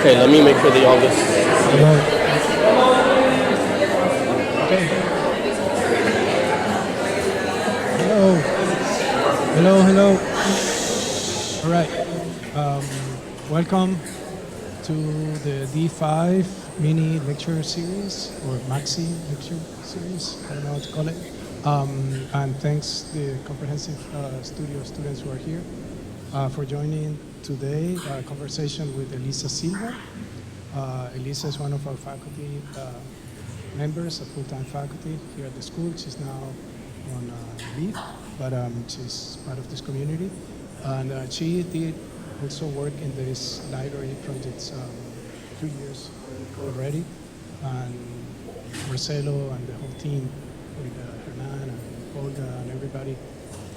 Okay, let me make sure that all this. Okay. Hello. Hello, hello. All right. Welcome to the D5 mini lecture series or maxi lecture series. I don't know what to call it. And thanks the comprehensive studio students who are here for joining today a conversation with Elisa Silva. Elisa is one of our faculty members, a full-time faculty here at the school. She's now on leave, but she's part of this community. And she did also work in this library projects 2 years already. And Marcelo and the whole team with Hernan and Olga and everybody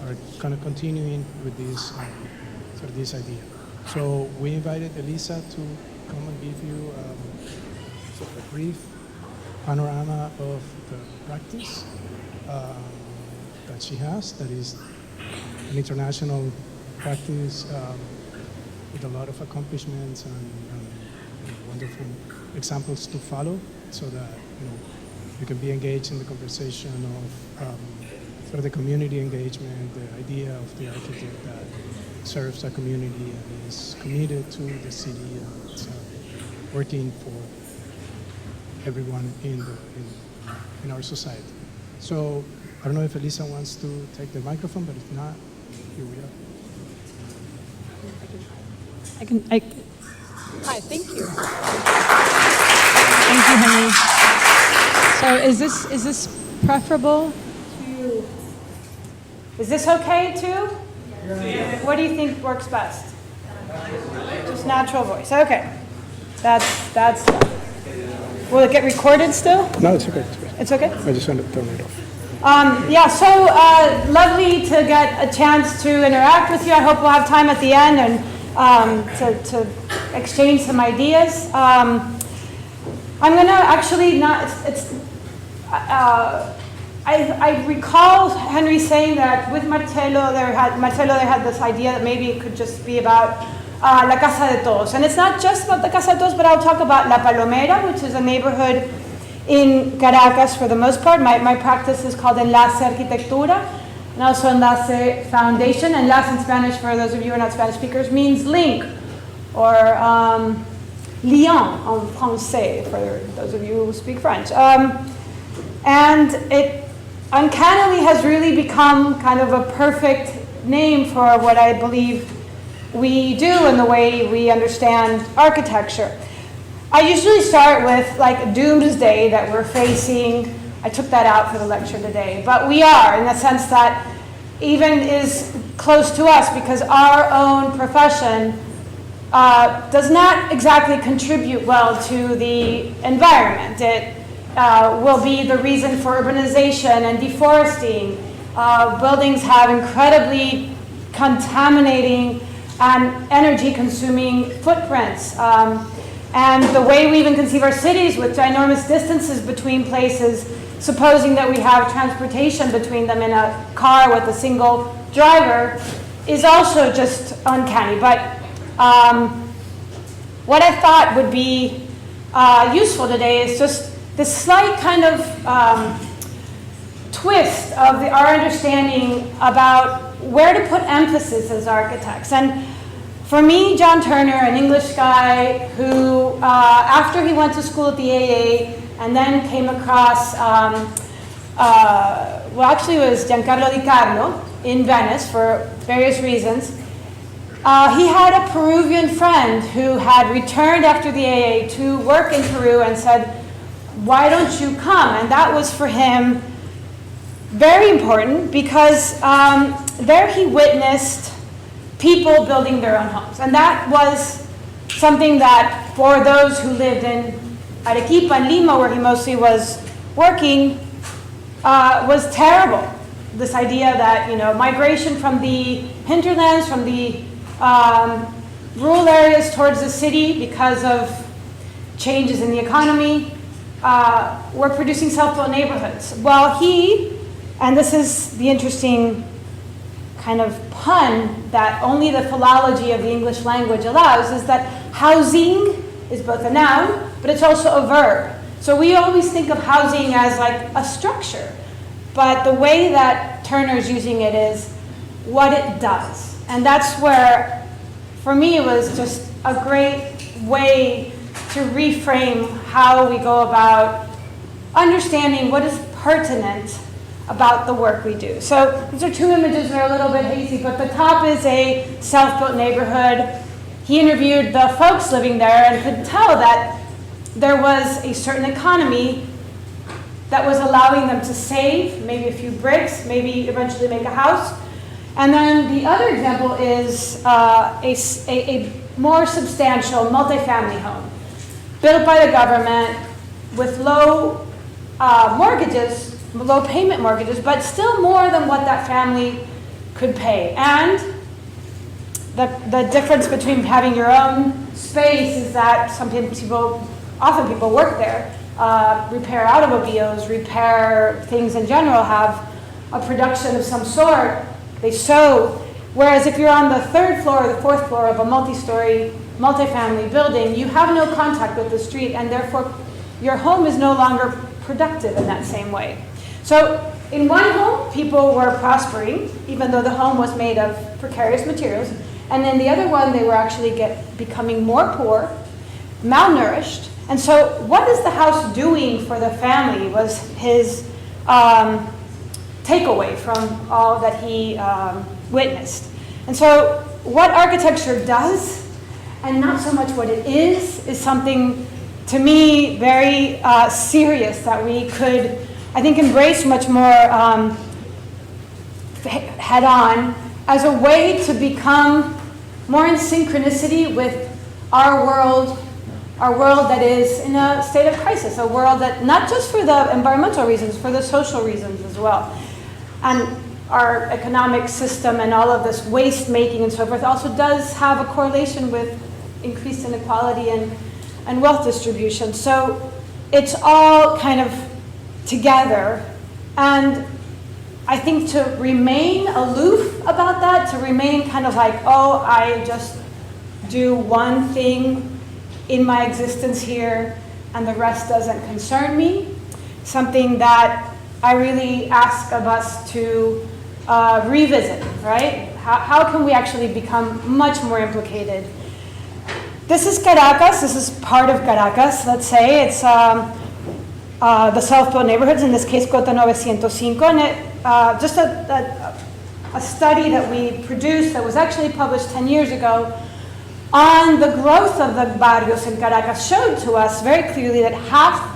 are kind of continuing with this sort of this idea. So we invited Elisa to come and give you sort of a brief panorama of the practice that she has, that is an international practice with a lot of accomplishments and wonderful examples to follow, so that you can be engaged in the conversation of sort of the community engagement, the idea of the architect that serves a community and is committed to the city and working for everyone in our society. So I don't know if Elisa wants to take the microphone, but if not, here we are. Hi, thank you. Thank you, Henry. So is this preferable to? Is this okay too? Yeah. What do you think works best? Just natural voice. Okay. That's. Will it get recorded still? No, it's okay. It's okay? I just want to turn it off. Lovely to get a chance to interact with you. I hope we'll have time at the end and to exchange some ideas. I'm going to actually not. I recall Henry saying that with Marcelo they had this idea that maybe it could just be about La Casa de Todos. And it's not just about the Casa de Todos, but I'll talk about La Palomera, which is a neighborhood in Caracas for the most part. My practice is called Enlace Arquitectura, and also Enlace Foundation. Enlace in Spanish, for those of you who are not Spanish speakers, means link, or lien en français, for those of you who speak French. And it uncannily has really become kind of a perfect name for what I believe we do and the way we understand architecture. I usually start with like doomsday that we're facing. I took that out for the lecture today, but we are, in the sense that even is close to us, because our own profession does not exactly contribute well to the environment. It will be the reason for urbanization and deforesting. Buildings have incredibly contaminating and energy-consuming footprints. And the way we even conceive our cities, with ginormous distances between places, supposing that we have transportation between them in a car with a single driver, is also just uncanny. But what I thought would be useful today is just this slight kind of twist of our understanding about where to put emphasis as architects. And for me, John Turner, an English guy who, after he went to school at the AA and then came across, actually it was Giancarlo Di Carlo in Venice for various reasons. He had a Peruvian friend who had returned after the AA to work in Peru and said, "Why don't you come?" And that was for him very important, because there he witnessed people building their own homes. And that was something that, for those who lived in Arequipa and Lima, where he mostly was working, was terrible. This idea that, migration from the hinterlands, from the rural areas towards the city because of changes in the economy, were producing self-built neighborhoods. Well, and this is the interesting kind of pun that only the philology of the English language allows, is that housing is both a noun, but it's also a verb. So we always think of housing as like a structure, but the way that Turner's using it is what it does. And that's where, for me, it was just a great way to reframe how we go about understanding what is pertinent about the work we do. So these are two images that are a little bit hazy, but the top is a self-built neighborhood. He interviewed the folks living there and could tell that there was a certain economy that was allowing them to save maybe a few bricks, maybe eventually make a house. And then the other example is a more substantial multifamily home built by the government with low mortgages, low payment mortgages, but still more than what that family could pay. And the difference between having your own space is that often people work there, repair automobiles, repair things in general, have a production of some sort. They sew. Whereas if you're on the third floor or the fourth floor of a multi-story, multifamily building, you have no contact with the street, and therefore your home is no longer productive in that same way. So in one home, people were prospering, even though the home was made of precarious materials. And in the other one, they were actually becoming more poor, malnourished. And so what is the house doing for the family was his takeaway from all that he witnessed. And so what architecture does, and not so much what it is something, to me, very serious that we could, I think, embrace much more head on as a way to become more in synchronicity with our world that is in a state of crisis, a world that, not just for the environmental reasons, for the social reasons as well. And our economic system and all of this waste making and so forth also does have a correlation with increased inequality and wealth distribution. So it's all kind of together. And I think to remain aloof about that, to remain kind of like, oh, I just do one thing in my existence here and the rest doesn't concern me, something that I really ask of us to revisit, right? How can we actually become much more implicated? This is Caracas. This is part of Caracas, let's say. It's the self-built neighborhoods, in this case, Cota 905. And it, just a study that we produced that was actually published 10 years ago on the growth of the barrios in Caracas showed to us very clearly that half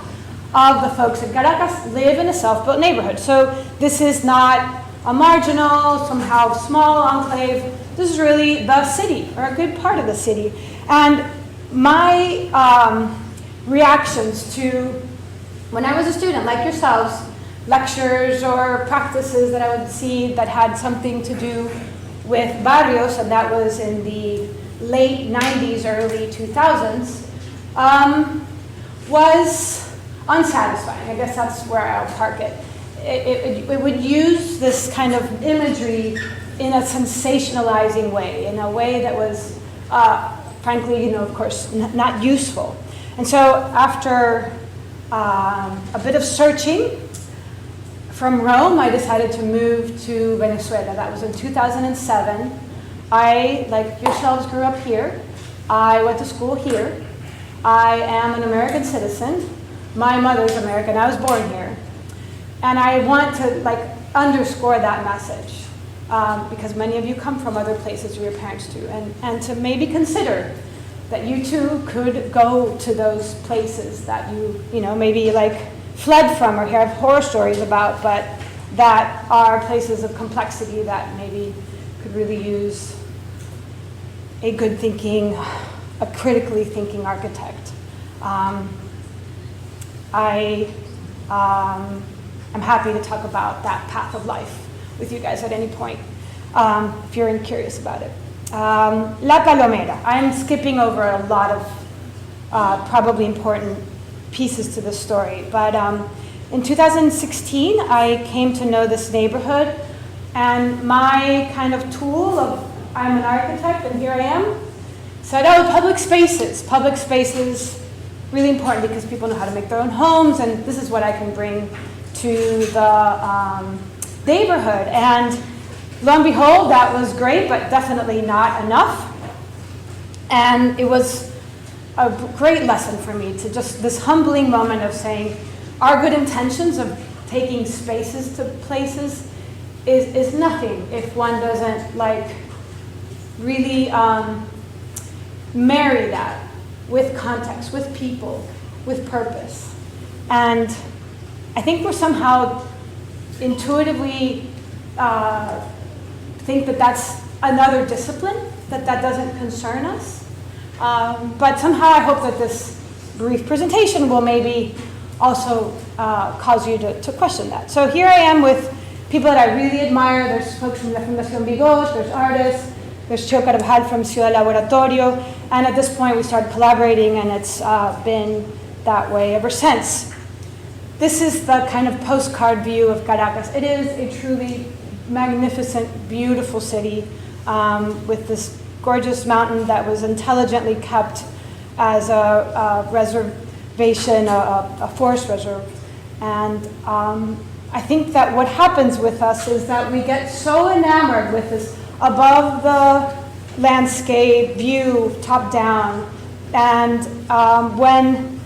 of the folks in Caracas live in a self-built neighborhood. So this is not a marginal, somehow small enclave. This is really the city, or a good part of the city. And my reactions to, when I was a student, like yourselves, lectures or practices that I would see that had something to do with barrios, and that was in the late 90s, early 2000s, was unsatisfying. I guess that's where I'll park it. It would use this kind of imagery in a sensationalizing way, in a way that was, frankly, of course, not useful. And so after a bit of searching from Rome, I decided to move to Venezuela. That was in 2007. I, like yourselves, grew up here. I went to school here. I am an American citizen. My mother's American. I was born here. And I want to underscore that message because many of you come from other places, or your parents do, and to maybe consider that you too could go to those places that you maybe fled from or have horror stories about, but that are places of complexity that maybe could really use a good thinking, a critically thinking architect. I'm happy to talk about that path of life with you guys at any point, if you're curious about it. La Palomera. I'm skipping over a lot of probably important pieces to the story, but in 2016, I came to know this neighborhood, and my kind of tool of I'm an architect and here I am said, oh, public spaces. Public spaces, really important because people know how to make their own homes, and this is what I can bring to the neighborhood. And lo and behold, that was great, but definitely not enough. And it was a great lesson for me to just this humbling moment of saying, our good intentions of taking spaces to places is nothing if one doesn't like really marry that with context, with people, with purpose. And I think we're somehow intuitively think that that's another discipline, that doesn't concern us. But somehow I hope that this brief presentation will maybe also cause you to question that. So here I am with people that I really admire. There's folks from La Fundación Bigot, there's artists, there's Chio Carvajal from Ciudad Laboratorio, and at this point we started collaborating, and it's been that way ever since. This is the kind of postcard view of Caracas. It is a truly magnificent, beautiful city with this gorgeous mountain that was intelligently kept as a reservation, a forest reserve. And I think that what happens with us is that we get so enamored with this above the landscape view, top down, and when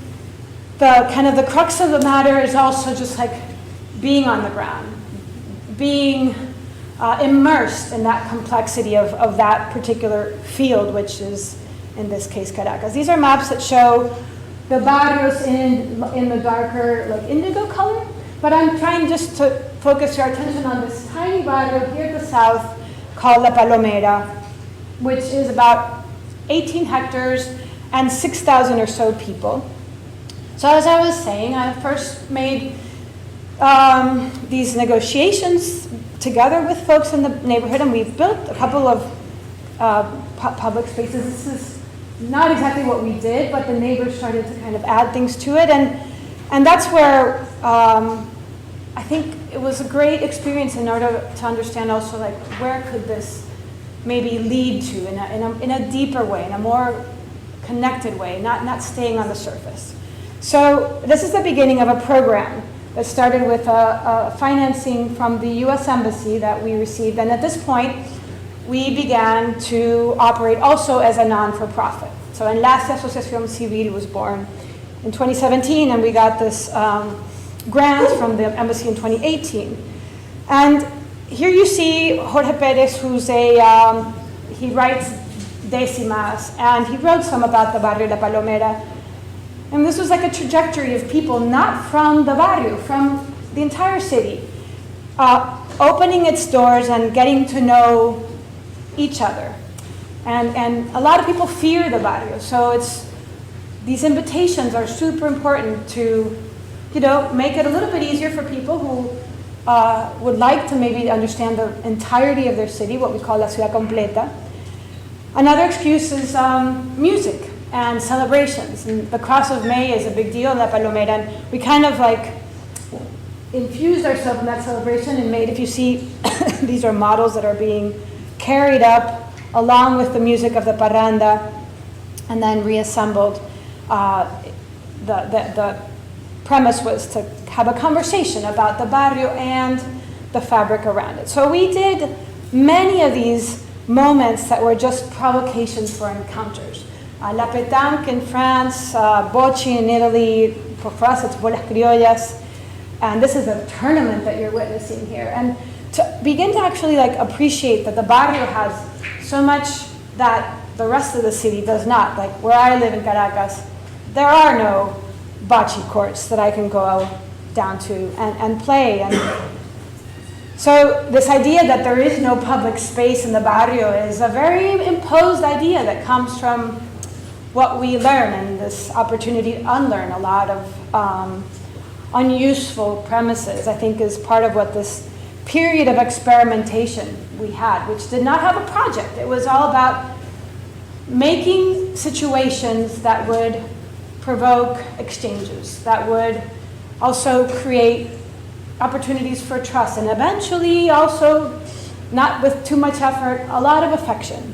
the kind of the crux of the matter is also just like being on the ground, being immersed in that complexity of that particular field, which is, in this case, Caracas. These are maps that show the barrios in the darker, like indigo color, but I'm trying just to focus your attention on this tiny barrio here at the south called La Palomera, which is about 18 hectares and 6,000 or so people. So as I was saying, I first made these negotiations together with folks in the neighborhood, and we've built a couple of public spaces. This is not exactly what we did, but the neighbors started to kind of add things to it, and that's where I think it was a great experience in order to understand also like where could this maybe lead to in a deeper way, in a more connected way, not staying on the surface. So this is the beginning of a program that started with financing from the U.S. Embassy that we received. And at this point, we began to operate also as a non-for-profit. So Enlace Asociación Civil was born in 2017, and we got this grant from the embassy in 2018. And here you see Jorge Perez, who's he writes décimas, and he wrote some about the barrio La Palomera. And this was like a trajectory of people not from the barrio, from the entire city, opening its doors and getting to know each other. And a lot of people fear the barrio, so these invitations are super important to, make it a little bit easier for people who would like to maybe understand the entirety of their city, what we call la ciudad completa. Another excuse is music and celebrations. And the Cross of May is a big deal in La Palomera, and we kind of like infused ourselves in that celebration and made, if you see, these are models that are being carried up along with the music of the parranda and then reassembled. The premise was to have a conversation about the barrio and the fabric around it. So we did many of these moments that were just provocations for encounters. La pétanque in France, bocce in Italy, for us it's bolas criollas, and this is a tournament that you're witnessing here. And to begin to actually like appreciate that the barrio has so much that the rest of the city does not. Like where I live in Caracas, there are no bocce courts that I can go down to and play. And so this idea that there is no public space in the barrio is a very imposed idea that comes from what we learn and this opportunity to unlearn a lot of unuseful premises, I think is part of what this period of experimentation we had, which did not have a project. It was all about making situations that would provoke exchanges, that would also create opportunities for trust, and eventually also, not with too much effort, a lot of affection.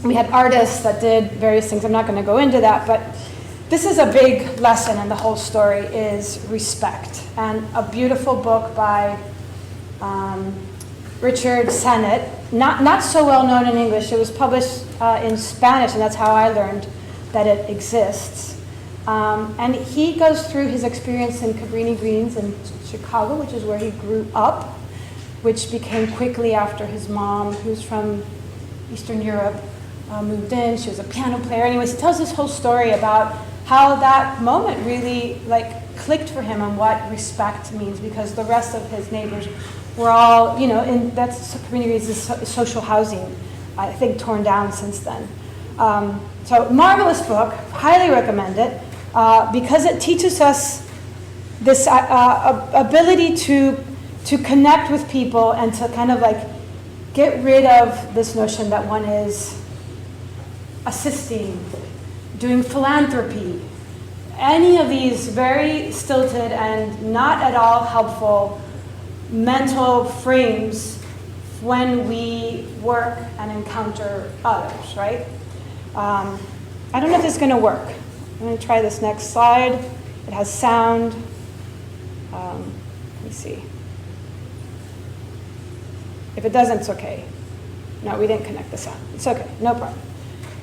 We had artists that did various things. I'm not going to go into that, but this is a big lesson in the whole story is respect. And a beautiful book by Richard Sennett, not so well known in English. It was published in Spanish, and that's how I learned that it exists. And he goes through his experience in Cabrini Greens in Chicago, which is where he grew up, which became quickly after his mom, who's from Eastern Europe, moved in. She was a piano player. Anyways, he tells this whole story about how that moment really clicked for him on what respect means, because the rest of his neighbors were all, in that's communities is social housing, I think torn down since then. So marvelous book, highly recommend it, because it teaches us this ability to connect with people and to kind of get rid of this notion that one is assisting, doing philanthropy, any of these very stilted and not at all helpful mental frames when we work and encounter others, right? I don't know if this is going to work. I'm going to try this next slide. It has sound. Let me see. If it doesn't, it's okay. No, we didn't connect the sound. It's okay, no problem.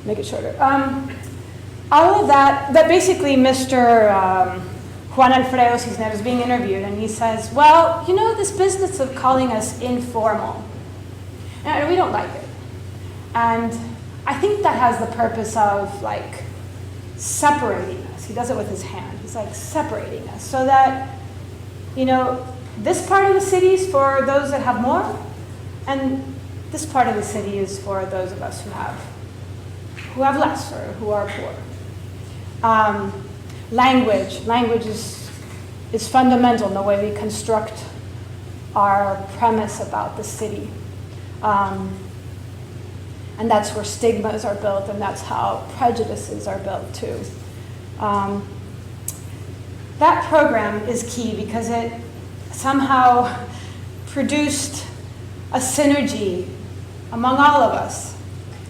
Make it shorter. All of that basically Mr. Juan Alfredo Cisneros is being interviewed, and he says, well, this business of calling us informal, and we don't like it. And I think that has the purpose of separating us. He does it with his hand. He's separating us so that, this part of the city is for those that have more, and this part of the city is for those of us who have less or who are poor. Language is fundamental in the way we construct our premise about the city. And that's where stigmas are built, and that's how prejudices are built too. That program is key because it somehow produced a synergy among all of us.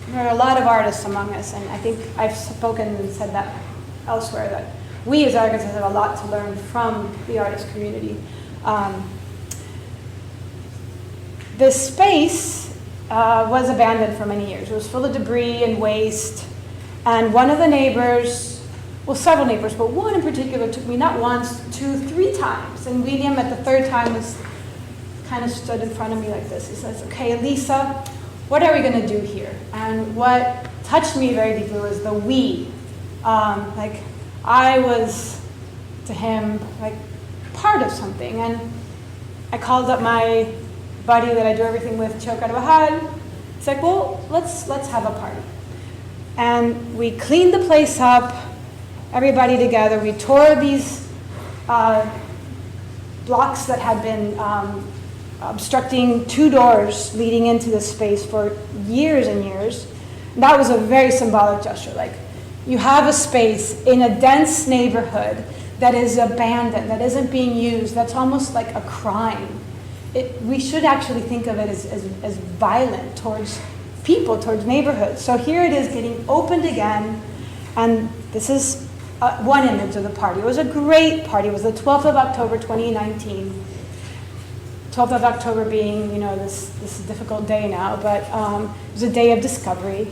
There are a lot of artists among us, and I think I've spoken and said that elsewhere, that we as artists have a lot to learn from the artist community. This space was abandoned for many years. It was full of debris and waste, and one of the neighbors, well, several neighbors, but one in particular took me not once, 2, 3 times, and William at the 3rd time was kind of stood in front of me like this. He says, okay, Elisa, what are we going to do here? And what touched me very deeply was the we. I was, to him, part of something. And I called up my buddy that I do everything with, Cho Carvajal. It's well, let's have a party. And we cleaned the place up, everybody together. We tore these blocks that had been obstructing 2 doors leading into this space for years and years. And that was a very symbolic gesture. You have a space in a dense neighborhood that is abandoned, that isn't being used, that's almost like a crime. We should actually think of it as violent towards people, towards neighborhoods. So here it is getting opened again, and this is one image of the party. It was a great party. It was the 12th of October, 2019. 12th of October being, this difficult day now, but it was a day of discovery.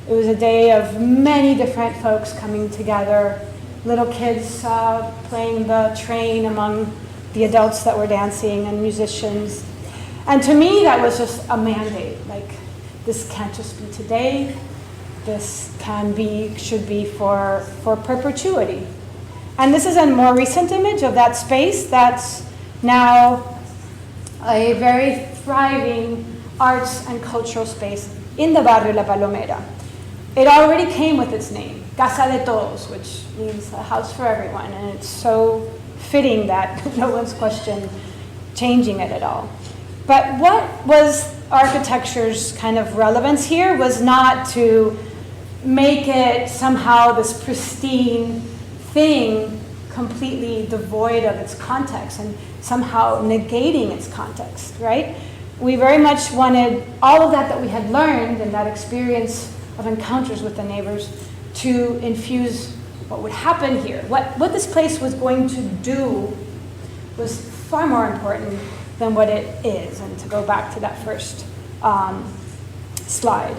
It was a day of many different folks coming together, little kids playing the train among the adults that were dancing and musicians. And to me, that was just a mandate. This can't just be today. This should be for perpetuity. And this is a more recent image of that space that's now a very thriving arts and cultural space in the barrio La Palomera. It already came with its name, Casa de Todos, which means a house for everyone, and it's so fitting that no one's questioned changing it at all. But what was architecture's kind of relevance here was not to make it somehow this pristine thing completely devoid of its context and somehow negating its context, right? We very much wanted all of that we had learned in that experience of encounters with the neighbors to infuse what would happen here. What this place was going to do was far more important than what it is. And to go back to that first slide.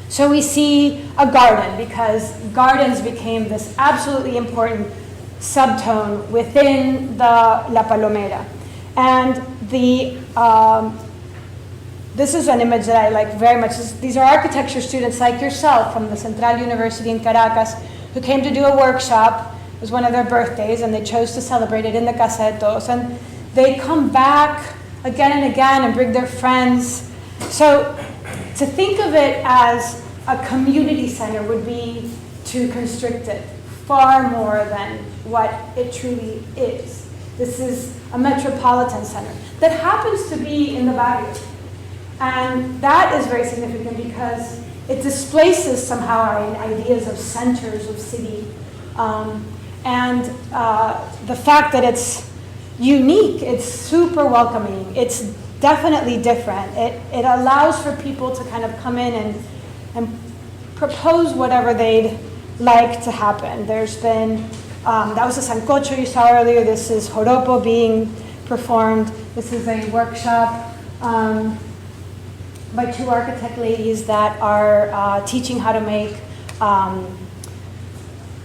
So we see a garden, because gardens became this absolutely important subtone within the La Palomera. And this is an image that I like very much. These are architecture students like yourself from the Central University in Caracas who came to do a workshop. It was one of their birthdays, and they chose to celebrate it in the Casa de Todos. And they come back again and again and bring their friends. So to think of it as a community center would be to constrict it far more than what it truly is. This is a metropolitan center that happens to be in the barrio. And that is very significant because it displaces somehow our ideas of centers of city. And the fact that it's unique, it's super welcoming, it's definitely different. It allows for people to kind of come in and propose whatever they'd like to happen. There's been, that was a sancocho you saw earlier. This is joropo being performed. This is a workshop by two architect ladies that are teaching how to make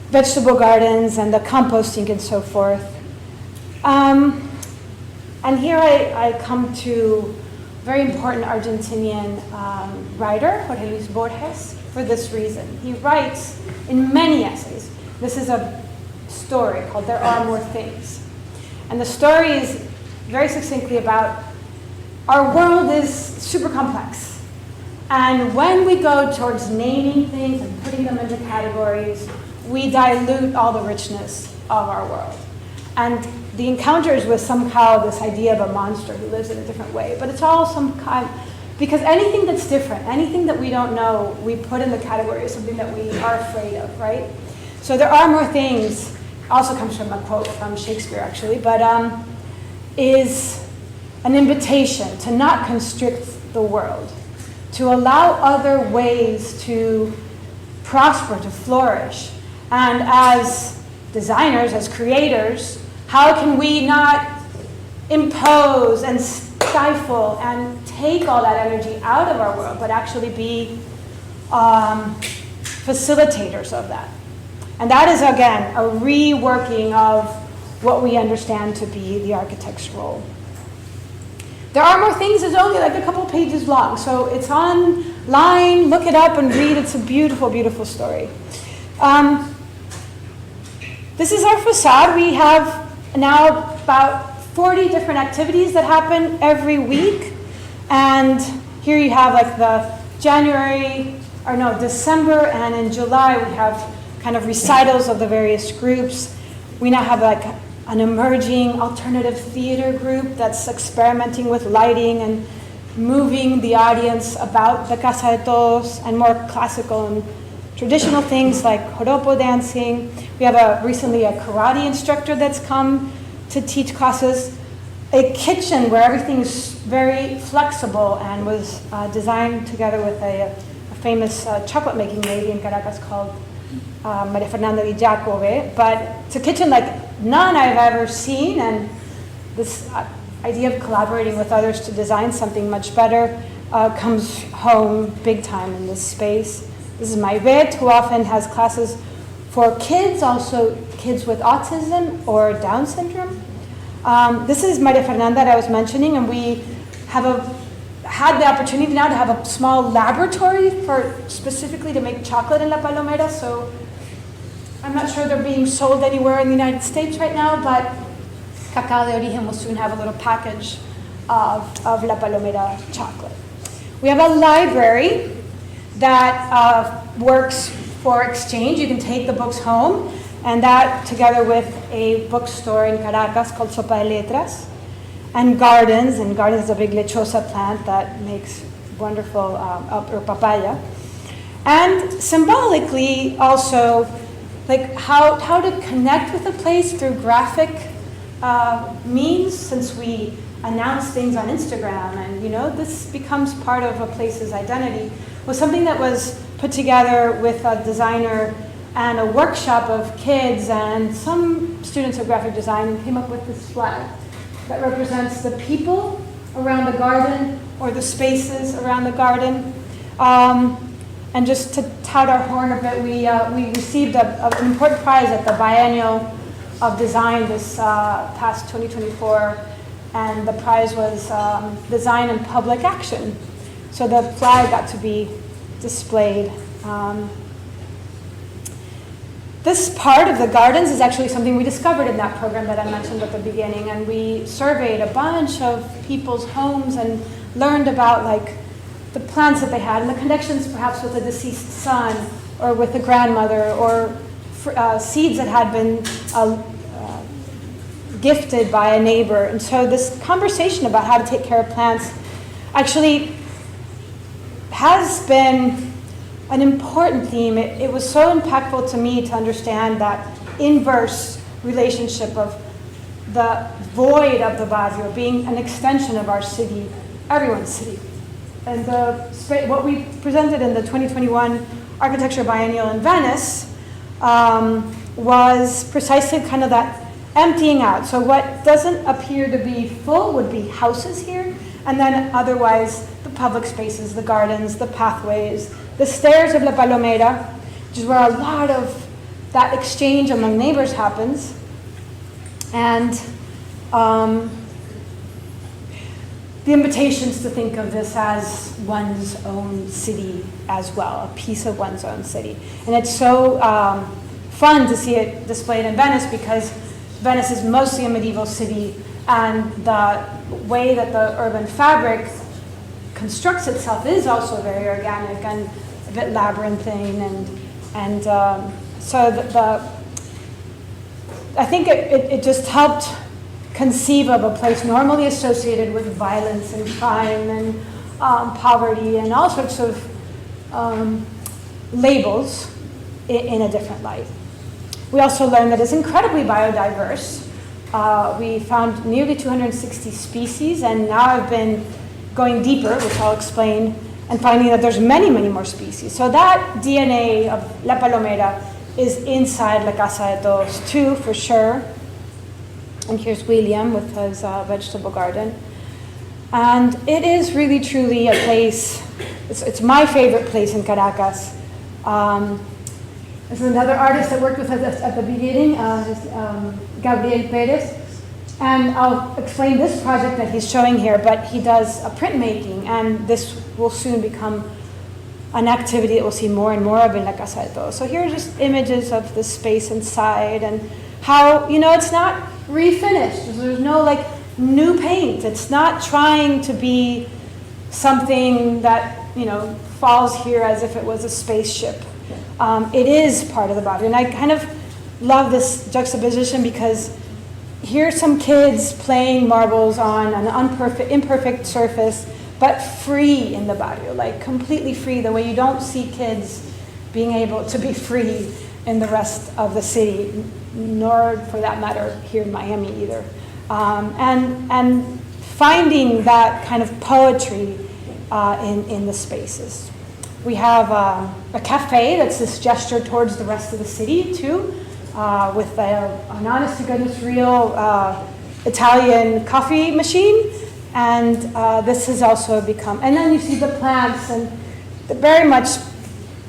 vegetable gardens and the composting and so forth. And here I come to a very important Argentinian writer, Jorge Luis Borges, for this reason. He writes in many essays. This is a story called There Are More Things. And the story is very succinctly about our world is super complex. And when we go towards naming things and putting them into categories, we dilute all the richness of our world. And the encounter is with somehow this idea of a monster who lives in a different way. But it's all some kind, because anything that's different, anything that we don't know, we put in the category of something that we are afraid of, right? So There Are More Things, also comes from a quote from Shakespeare actually, but is an invitation to not constrict the world, to allow other ways to prosper, to flourish. And as designers, as creators, how can we not impose and stifle and take all that energy out of our world, but actually be facilitators of that? And that is, again, a reworking of what we understand to be the architect's role. There Are More Things is only like a couple pages long, so it's online, look it up and read. It's a beautiful, beautiful story. This is our facade. We have now about 40 different activities that happen every week. And here you have like the December, and in July we have kind of recitals of the various groups. We now have like an emerging alternative theater group that's experimenting with lighting and moving the audience about the Casa de Todos and more classical and traditional things like joropo dancing. We have recently a karate instructor that's come to teach classes. A kitchen where everything's very flexible and was designed together with a famous chocolate making lady in Caracas called Maria Fernanda Di Giacove. But it's a kitchen like none I've ever seen, and this idea of collaborating with others to design something much better comes home big time in this space. This is Mayvet, who often has classes for kids, also kids with autism or Down syndrome. This is Maria Fernanda that I was mentioning, and we have had the opportunity now to have a small laboratory specifically to make chocolate in La Palomera. So I'm not sure they're being sold anywhere in the United States right now, but Cacao de Origen will soon have a little package of La Palomera chocolate. We have a library that works for exchange. You can take the books home, and that together with a bookstore in Caracas called Sopa de Letras, and gardens is a big lechosa plant that makes wonderful or papaya. And symbolically also, like how to connect with a place through graphic means, since we announce things on Instagram and this becomes part of a place's identity, was something that was put together with a designer and a workshop of kids and some students of graphic design, and came up with this flag that represents the people around the garden or the spaces around the garden. And just to tout our horn a bit, we received an important prize at the Biennial of Design this past 2024, and the prize was Design and Public Action. So the flag got to be displayed. This part of the gardens is actually something we discovered in that program that I mentioned at the beginning, and we surveyed a bunch of people's homes and learned about like the plants that they had and the connections perhaps with a deceased son or with a grandmother or seeds that had been gifted by a neighbor. And so this conversation about how to take care of plants actually has been an important theme. It was so impactful to me to understand that inverse relationship of the void of the barrio being an extension of our city, everyone's city. And what we presented in the 2021 Architecture Biennial in Venice was precisely kind of that emptying out. So what doesn't appear to be full would be houses here, and then otherwise the public spaces, the gardens, the pathways, the stairs of La Palomera, which is where a lot of that exchange among neighbors happens. And the invitations to think of this as one's own city as well, a piece of one's own city. And it's so fun to see it displayed in Venice because Venice is mostly a medieval city, and the way that the urban fabric constructs itself is also very organic and a bit labyrinthine, and so I think it just helped conceive of a place normally associated with violence and crime and poverty and all sorts of labels in a different light. We also learned that it's incredibly biodiverse. We found nearly 260 species, and now I've been going deeper, which I'll explain, and finding that there's many, many more species. So that DNA of La Palomera is inside La Casa de Todos too, for sure. And here's William with his vegetable garden. And it is really, truly a place, it's my favorite place in Caracas. This is another artist that worked with us at the beginning, Gabriel Perez. And I'll explain this project that he's showing here, but he does a printmaking, and this will soon become an activity that we'll see more and more of in La Casa de Todos. So here are just images of the space inside and how, it's not refinished. There's no like new paint. It's not trying to be something that, falls here as if it was a spaceship. It is part of the body. And I kind of love this juxtaposition because here's some kids playing marbles on an imperfect surface, but free in the barrio, like completely free, the way you don't see kids being able to be free in the rest of the city, nor for that matter here in Miami either. And finding that kind of poetry in the spaces. We have a cafe that's this gesture towards the rest of the city too, with an honest to goodness real Italian coffee machine. And this has also become, and then you see the plants and very much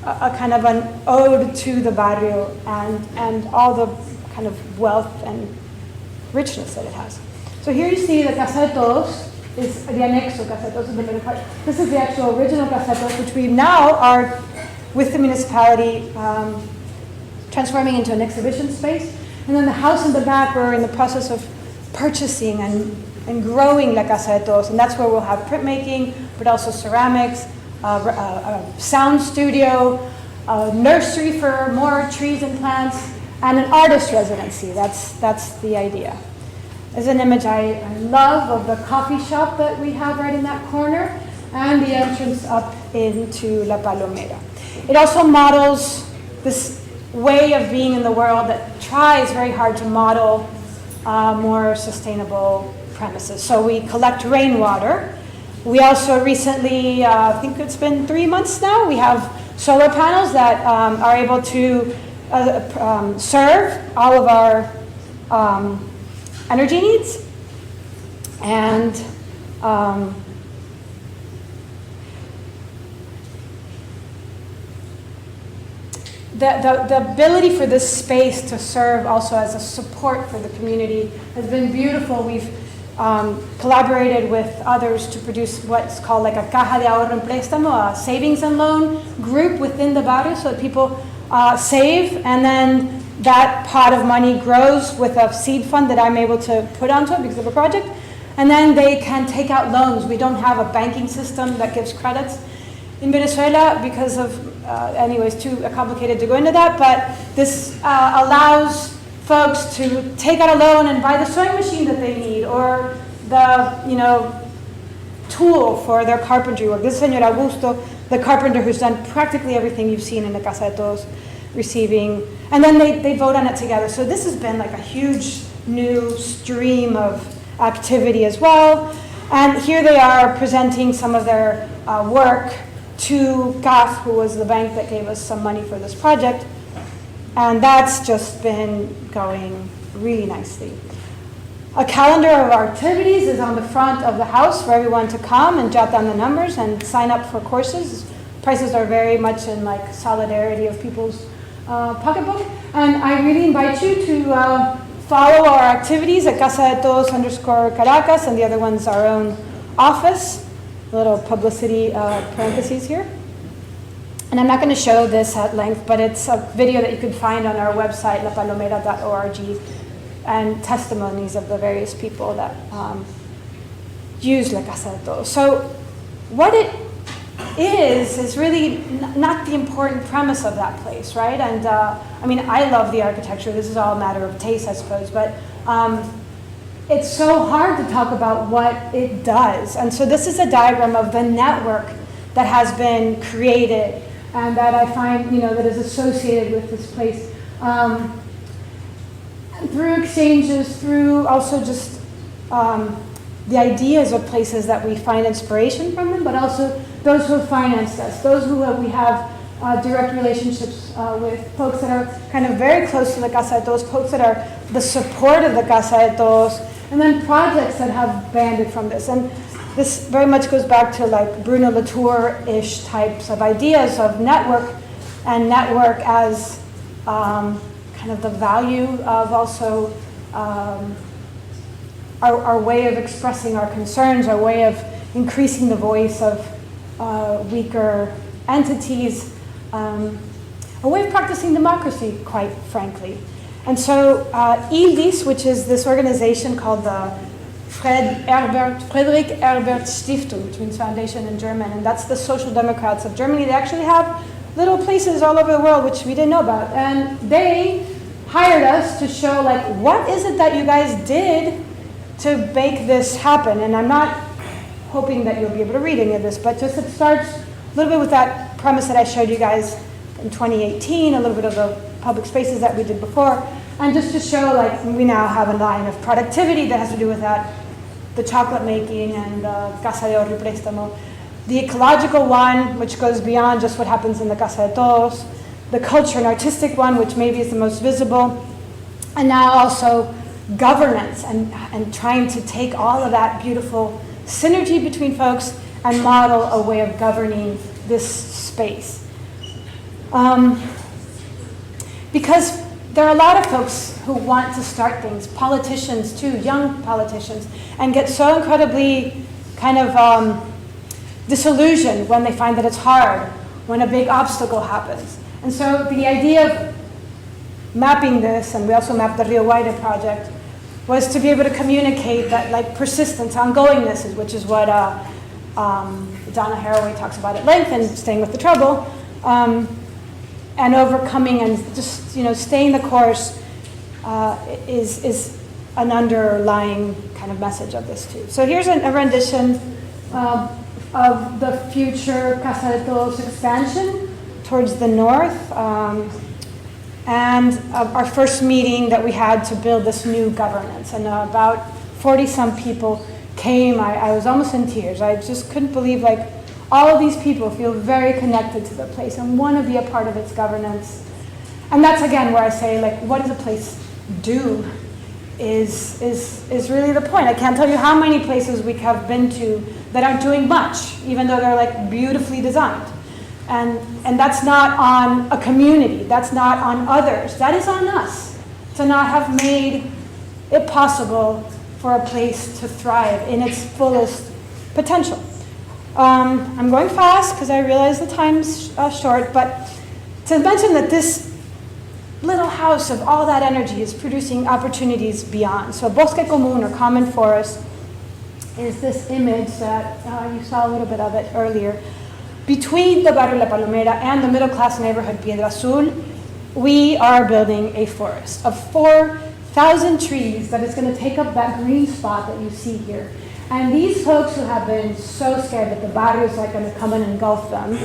a kind of an ode to the barrio and all the kind of wealth and richness that it has. So here you see the Casa de Todos is the anexo Casa de Todos is the middle part. This is the actual original Casa de Todos, which we now are, with the municipality, transforming into an exhibition space. And then the house in the back, we're in the process of purchasing and growing La Casa de Todos. And that's where we'll have printmaking, but also ceramics, a sound studio, a nursery for more trees and plants, and an artist residency. That's the idea. There's an image I love of the coffee shop that we have right in that corner, and the entrance up into La Palomera. It also models this way of being in the world that tries very hard to model more sustainable premises. So we collect rainwater. We also recently, I think it's been 3 months now, we have solar panels that are able to serve all of our energy needs. And the ability for this space to serve also as a support for the community has been beautiful. We've collaborated with others to produce what's called like a caja de ahorro en préstamo, a savings and loan group within the barrio, so that people save, and then that pot of money grows with a seed fund that I'm able to put onto it because of a project, and then they can take out loans. We don't have a banking system that gives credits in Venezuela because of, anyways, too complicated to go into that, but this allows folks to take out a loan and buy the sewing machine that they need, or the, tool for their carpentry work. This is Señor Augusto, the carpenter who's done practically everything you've seen in the Casa de Todos, receiving, and then they vote on it together. So this has been like a huge new stream of activity as well. And here they are presenting some of their work to CAF, who was the bank that gave us some money for this project. And that's just been going really nicely. A calendar of our activities is on the front of the house for everyone to come and jot down the numbers and sign up for courses. Prices are very much in like solidarity of people's pocketbook. And I really invite you to follow our activities at Casa de Todos _Caracas, and the other one's our own office. A little publicity parentheses here. And I'm not going to show this at length, but it's a video that you can find on our website, lapalomera.org, and testimonies of the various people that use La Casa de Todos. So what it is really not the important premise of that place, right? And I mean, I love the architecture. This is all a matter of taste, I suppose, but it's so hard to talk about what it does. And so this is a diagram of the network that has been created and that I find, that is associated with this place. Through exchanges, through also just the ideas of places that we find inspiration from them, but also those who have financed us, those who we have direct relationships with, folks that are kind of very close to the Casa de Todos, folks that are the support of the Casa de Todos, and then projects that have banded from this. And this very much goes back to like Bruno Latour-ish types of ideas of network, and network as kind of the value of also our way of expressing our concerns, our way of increasing the voice of weaker entities, a way of practicing democracy, quite frankly. And so ILDIS, which is this organization called the Friedrich Ebert Stiftung, which means foundation in German, and that's the Social Democrats of Germany. They actually have little places all over the world which we didn't know about. And they hired us to show, like, what is it that you guys did to make this happen? And I'm not hoping that you'll be able to read any of this, but just it starts a little bit with that premise that I showed you guys in 2018, a little bit of the public spaces that we did before, and just to show, like, we now have a line of productivity that has to do with that, the chocolate making and Casa de Ahorro y Préstamo, the ecological one, which goes beyond just what happens in the Casa de Todos, the culture and artistic one, which maybe is the most visible, and now also governance and trying to take all of that beautiful synergy between folks and model a way of governing this space. Because there are a lot of folks who want to start things, politicians too, young politicians, and get so incredibly kind of disillusioned when they find that it's hard, when a big obstacle happens. And so the idea of mapping this, and we also mapped the Rio Guaira project, was to be able to communicate that, like, persistence, ongoingness, which is what Donna Haraway talks about at length in Staying with the Trouble, and overcoming and just, staying the course is an underlying kind of message of this too. So here's a rendition of the future Casa de Todos expansion towards the north, and our first meeting that we had to build this new governance. And about 40-some people came. I was almost in tears. I just couldn't believe, like, all of these people feel very connected to the place and want to be a part of its governance. And that's again where I say, like, what does a place do is really the point. I can't tell you how many places we have been to that aren't doing much, even though they're like beautifully designed. And that's not on a community, that's not on others, that is on us to not have made it possible for a place to thrive in its fullest potential. I'm going fast because I realize the time's short, but to mention that this little house of all that energy is producing opportunities beyond. So Bosque Común, or common forest, is this image that you saw a little bit of it earlier. Between the Barrio La Palomera and the middle-class neighborhood Piedra Azul, we are building a forest of 4,000 trees that is going to take up that green spot that you see here. And these folks who have been so scared that the barrio is like going to come and engulf them,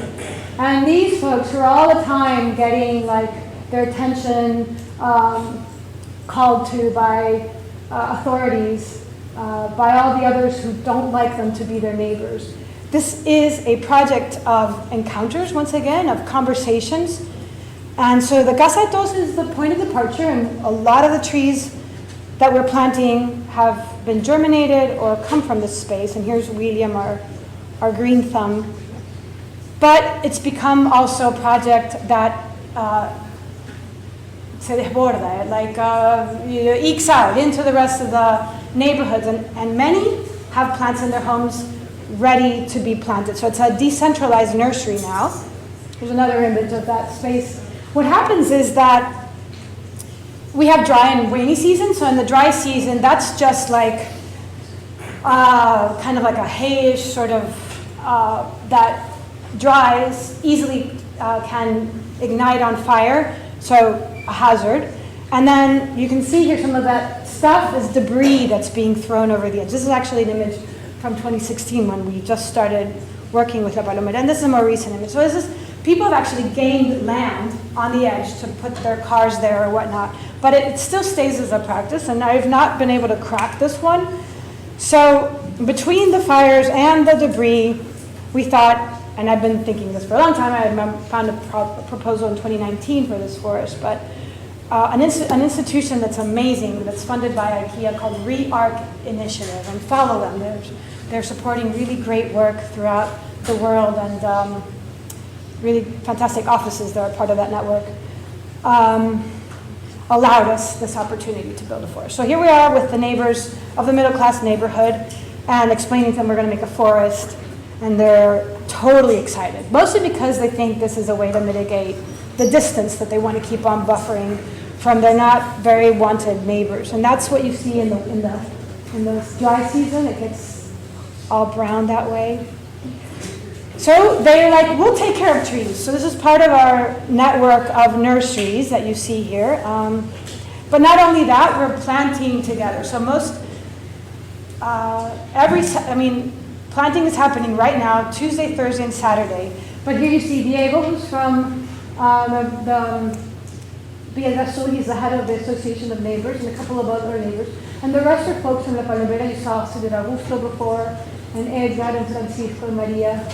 and these folks who are all the time getting like their attention called to by authorities, by all the others who don't like them to be their neighbors. This is a project of encounters, once again, of conversations. And so the Casa de Todos is the point of departure, and a lot of the trees that we're planting have been germinated or come from this space. And here's William, our green thumb. But it's become also a project that se desborda, like ekes out into the rest of the neighborhoods. And many have plants in their homes ready to be planted. So it's a decentralized nursery now. Here's another image of that space. What happens is that we have dry and rainy season. So in the dry season, that's just like kind of like a hayish sort of that dries, easily can ignite on fire, so a hazard. And then you can see here some of that stuff is debris that's being thrown over the edge. This is actually an image from 2016 when we just started working with La Palomera, and this is a more recent image. So this is, people have actually gained land on the edge to put their cars there or whatnot, but it still stays as a practice, and I've not been able to crack this one. So between the fires and the debris, we thought, and I've been thinking this for a long time, I found a proposal in 2019 for this forest, but an institution that's amazing, that's funded by IKEA, called Re-Arc Initiative, and follow them. They're supporting really great work throughout the world, and really fantastic offices that are part of that network, allowed us this opportunity to build a forest. So here we are with the neighbors of the middle-class neighborhood, and explaining to them we're going to make a forest, and they're totally excited, mostly because they think this is a way to mitigate the distance that they want to keep on buffering from their not very wanted neighbors. And that's what you see in the dry season. It gets all brown that way. So they're like, we'll take care of trees. So this is part of our network of nurseries that you see here. But not only that, we're planting together. So planting is happening right now, Tuesday, Thursday, and Saturday. But here you see Diego, who's from the Piedra Azul. He's the head of the Association of Neighbors, and a couple of other neighbors. And the rest are folks from La Palomera. You saw Silva before, and Edgar, and Francisco, and Maria.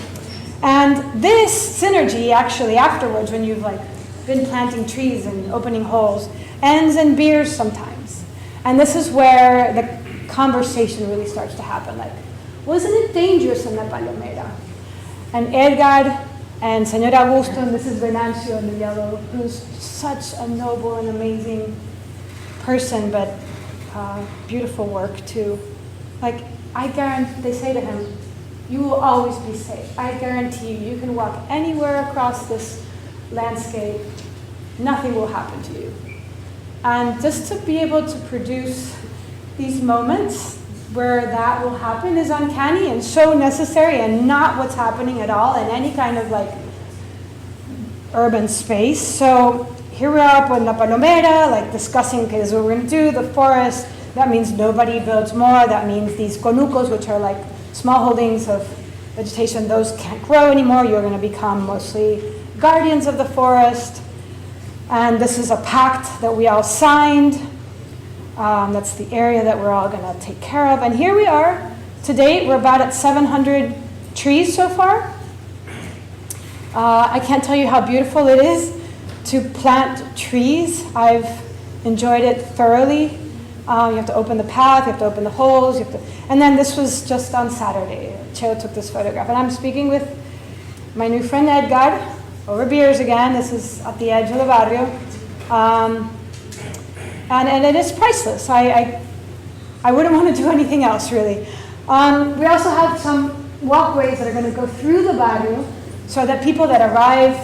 And this synergy, actually, afterwards, when you've like been planting trees and opening holes, ends in beers sometimes. And this is where the conversation really starts to happen. Like, wasn't it dangerous in La Palomera? And Edgar and Señor Augusto, and this is Venancio in the yellow, who's such a noble and amazing person, but beautiful work too. Like, I guarantee, they say to him, you will always be safe. I guarantee you can walk anywhere across this landscape, nothing will happen to you. And just to be able to produce these moments where that will happen is uncanny and so necessary, and not what's happening at all in any kind of like urban space. So here we are up in La Palomera, like discussing, okay, this is what we're gonna do, the forest. That means nobody builds more. That means these conucos, which are like small holdings of vegetation, those can't grow anymore. You're gonna become mostly guardians of the forest. And this is a pact that we all signed. That's the area that we're all gonna take care of. And here we are. To date, we're about at 700 trees so far. I can't tell you how beautiful it is to plant trees. I've enjoyed it thoroughly. You have to open the path, you have to open the holes, and then this was just on Saturday. Cheo took this photograph, and I'm speaking with my new friend Edgar over beers again. This is at the edge of the barrio, and it is priceless. I wouldn't want to do anything else really. We also have some walkways that are going to go through the barrio, so that people that arrive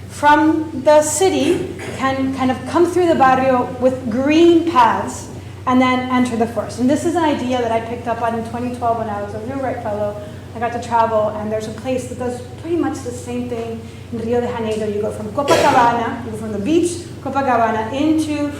from the city can kind of come through the barrio with green paths and then enter the forest. And this is an idea that I picked up on in 2012 when I was a New Right Fellow. I got to travel, and there's a place that does pretty much the same thing in Rio de Janeiro. You go from Copacabana, you go from the beach, Copacabana, into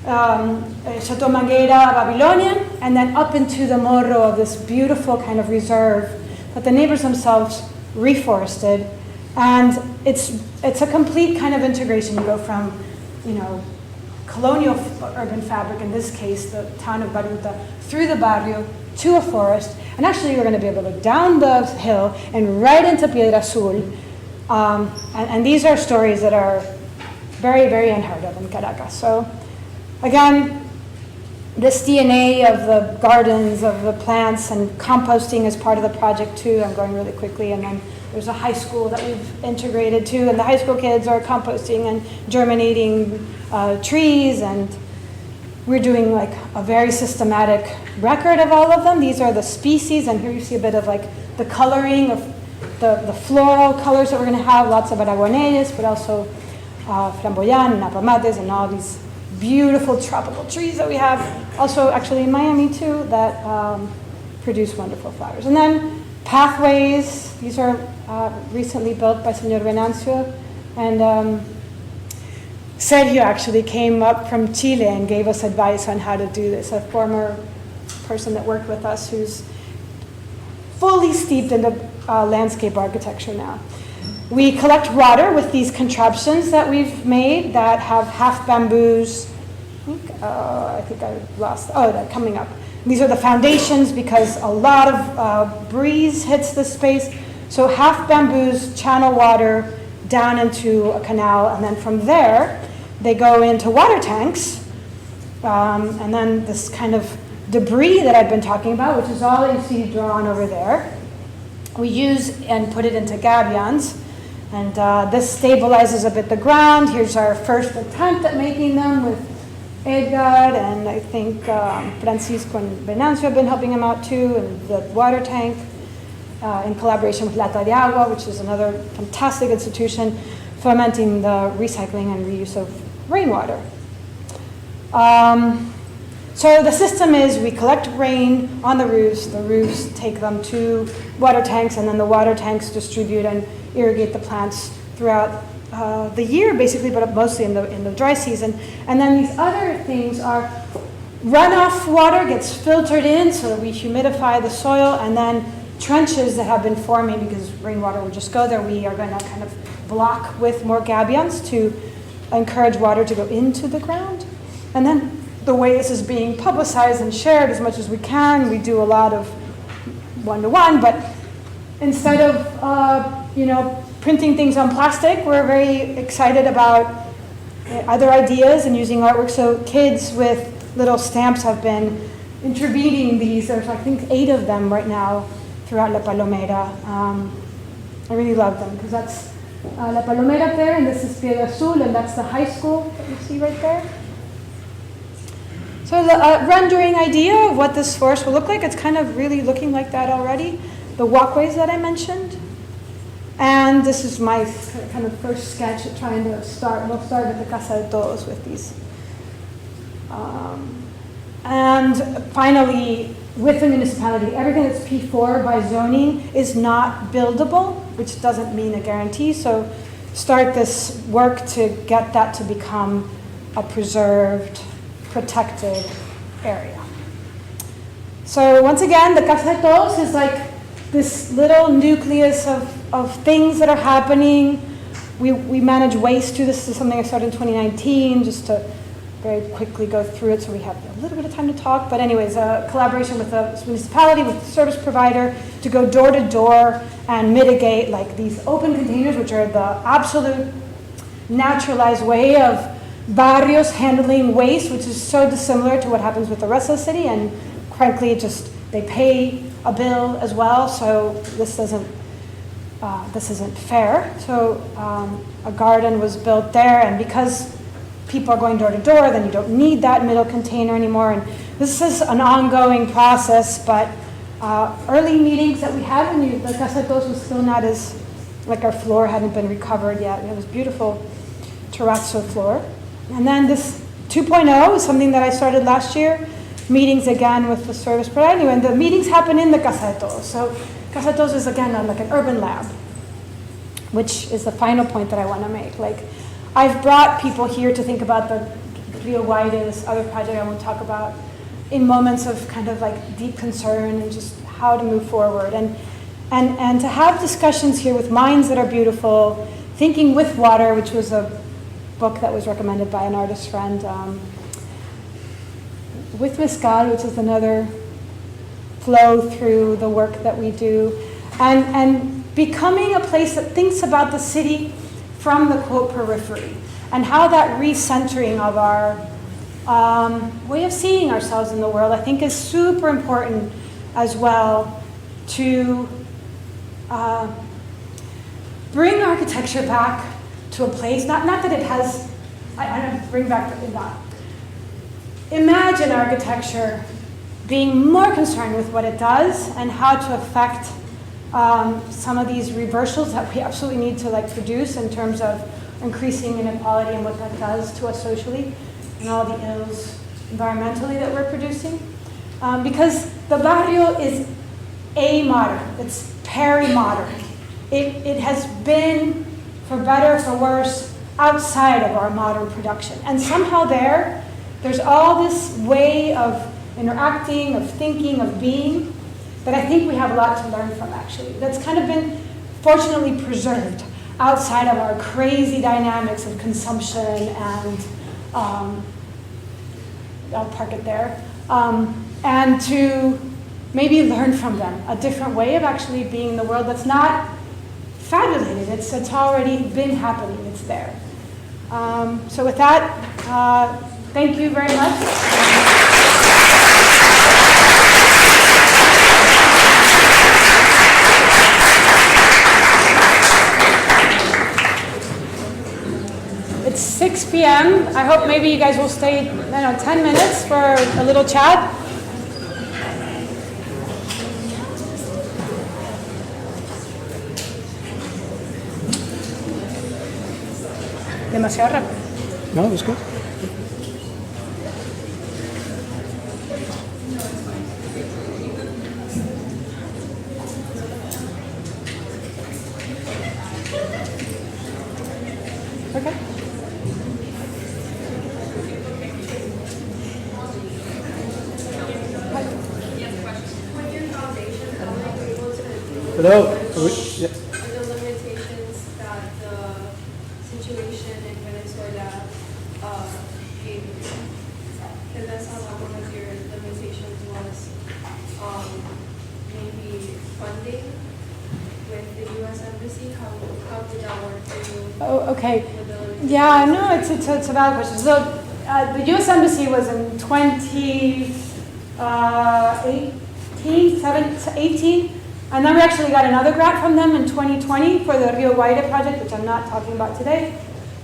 Chateau Mangueira, Babylonian, and then up into the Morro of this beautiful kind of reserve that the neighbors themselves reforested. And it's a complete kind of integration. You go from, colonial urban fabric, in this case, the town of Baruta, through the barrio to a forest. And actually, you're going to be able to go down the hill and right into Piedra Azul. And these are stories that are very, very unheard of in Caracas. So again, this DNA of the gardens, of the plants, and composting is part of the project too. I'm going really quickly. And then there's a high school that we've integrated too, and the high school kids are composting and germinating trees, and we're doing like a very systematic record of all of them. These are the species, and here you see a bit of like the coloring of the floral colors that we're going to have, lots of aragoneses, but also flamboyant and apamates and all these beautiful tropical trees that we have. Also, actually in Miami too, that produce wonderful flowers. And then pathways. These are recently built by Senor Venancio, and Sergio actually came up from Chile and gave us advice on how to do this. A former person that worked with us who's fully steeped into landscape architecture now. We collect water with these contraptions that we've made that have half bamboos. I think I lost. Oh, they're coming up. These are the foundations because a lot of breeze hits this space. So half bamboos channel water down into a canal, and then from there they go into water tanks. And then this kind of debris that I've been talking about, which is all that you see drawn over there, we use and put it into gabions. And this stabilizes a bit the ground. Here's our first attempt at making them with Edgar, and I think Francisco and Venancio have been helping him out too, and the water tank in collaboration with Lata de Agua, which is another fantastic institution fomenting the recycling and reuse of rainwater. So the system is we collect rain on the roofs take them to water tanks, and then the water tanks distribute and irrigate the plants throughout the year, basically, but mostly in the dry season. And then these other things are runoff water gets filtered in so that we humidify the soil, and then trenches that have been forming because rainwater will just go there, we are going to kind of block with more gabions to encourage water to go into the ground. And then the way this is being publicized and shared as much as we can, we do a lot of one-to-one, but instead of printing things on plastic, we're very excited about other ideas and using artwork. So kids with little stamps have been intervening these. There's I think 8 of them right now throughout La Palomera. I really love them because that's La Palomera there, and this is Piedra Azul, and that's the high school that you see right there. So the rendering idea of what this forest will look like, it's kind of really looking like that already. The walkways that I mentioned. And this is my kind of first sketch at trying to start. We'll start at the Casa de Todos with these. And finally, with the municipality, everything that's P4 by zoning is not buildable, which doesn't mean a guarantee. So start this work to get that to become a preserved, protected area. So once again, the Casa de Todos is like this little nucleus of things that are happening. We manage waste too. This is something I started in 2019 just to very quickly go through it so we have a little bit of time to talk. But anyways, a collaboration with the municipality, with the service provider, to go door to door and mitigate like these open containers, which are the absolute naturalized way of barrios handling waste, which is so dissimilar to what happens with the rest of the city. And frankly, they pay a bill as well, so this isn't fair. So a garden was built there, and because people are going door to door, then you don't need that middle container anymore. And this is an ongoing process, but early meetings that we had when the Casetos was still not as, like our floor hadn't been recovered yet. We have this beautiful terrazzo floor. And then this 2.0 is something that I started last year, meetings again with the service provider. And the meetings happen in the Casetos. So Casetos is again like an urban lab, which is the final point that I want to make. Like, I've brought people here to think about the Rio Guaire, this other project I won't talk about, in moments of kind of like deep concern and just how to move forward. And to have discussions here with minds that are beautiful, Thinking with Water, which was a book that was recommended by an artist friend, with Mezcal, which is another flow through the work that we do, and becoming a place that thinks about the city from the quote periphery, and how that recentering of our way of seeing ourselves in the world, I think, is super important as well, to bring architecture back to a place, not that it has, I don't bring back the not. Imagine architecture being more concerned with what it does and how to affect some of these reversals that we absolutely need to like produce in terms of increasing inequality and what that does to us socially, and all the ills environmentally that we're producing. Because the barrio is a-modern, it's peri-modern. It has been, for better or for worse, outside of our modern production. And somehow there's all this way of interacting, of thinking, of being, that I think we have a lot to learn from, actually. That's kind of been, fortunately, preserved outside of our crazy dynamics of consumption and, I'll park it there, and to maybe learn from them a different way of actually being in the world that's not fabulated. It's already been happening. It's there. So with that, thank you very much. It's 6 p.m. I hope maybe you guys will stay, 10 minutes for a little chat. Demasiado rápido. No, it was good. Okay. Hello. The limitations that the situation in Venezuela gave you. Because that sounds like one of your limitations was maybe funding with the U.S. Embassy. How did that work for you? Oh, okay. With the Yeah, no, it's a valid question. So the U.S. Embassy was in 2018, and then we actually got another grant from them in 2020 for the Rio Guaire project, which I'm not talking about today.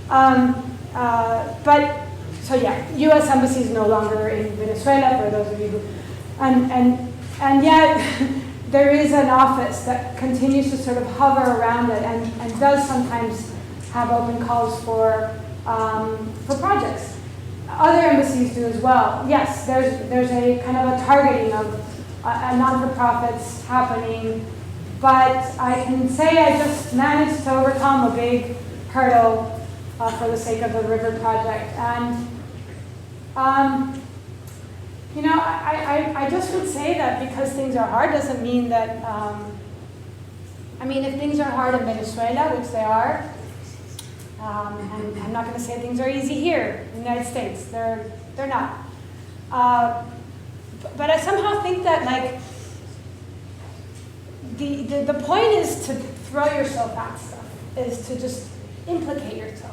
But, so yeah, U.S. Embassy is no longer in Venezuela, for those of you who, and yet there is an office that continues to sort of hover around it and does sometimes have open calls for projects. Other embassies do as well. Yes, there's a kind of a targeting of non-for-profits happening, but I can say I just managed to overcome a big hurdle for the sake of the river project. And I just would say that because things are hard doesn't mean that, if things are hard in Venezuela, which they are, And I'm not going to say things are easy here in the United States. They're not. But I somehow think that like the point is to throw yourself at stuff, is to just implicate yourself,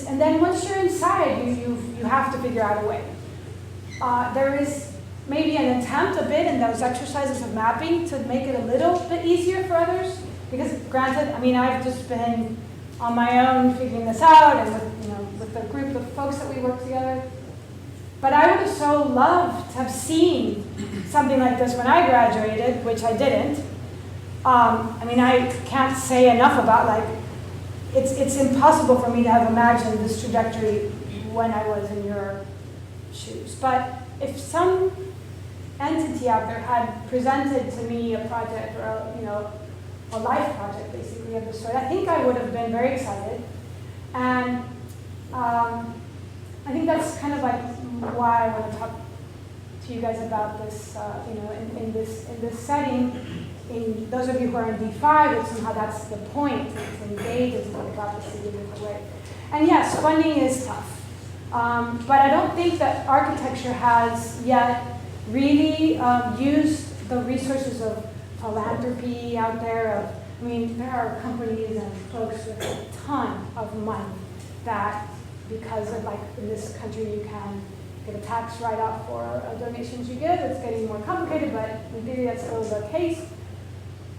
and then once you're inside, you have to figure out a way. There is maybe an attempt a bit in those exercises of mapping to make it a little bit easier for others, because granted, I mean, I've just been on my own figuring this out, and with the group of folks that we work together. But I would have so loved to have seen something like this when I graduated, which I didn't. I mean, I can't say enough about, like, it's impossible for me to have imagined this trajectory when I was in your shoes. But if some entity out there had presented to me a project, or a life project basically of this sort, I think I would have been very excited. And I think that's kind of like why I want to talk to you guys about this, in this setting. In those of you who are in D5, that somehow that's the point, to engage and to think about the city in a different way. And yes, funding is tough. But I don't think that architecture has yet really used the resources of philanthropy out there. I mean, there are companies and folks with a ton of money that, because of, like, in this country you can get a tax write-off for donations you give. It's getting more complicated, but in theory that's still the case.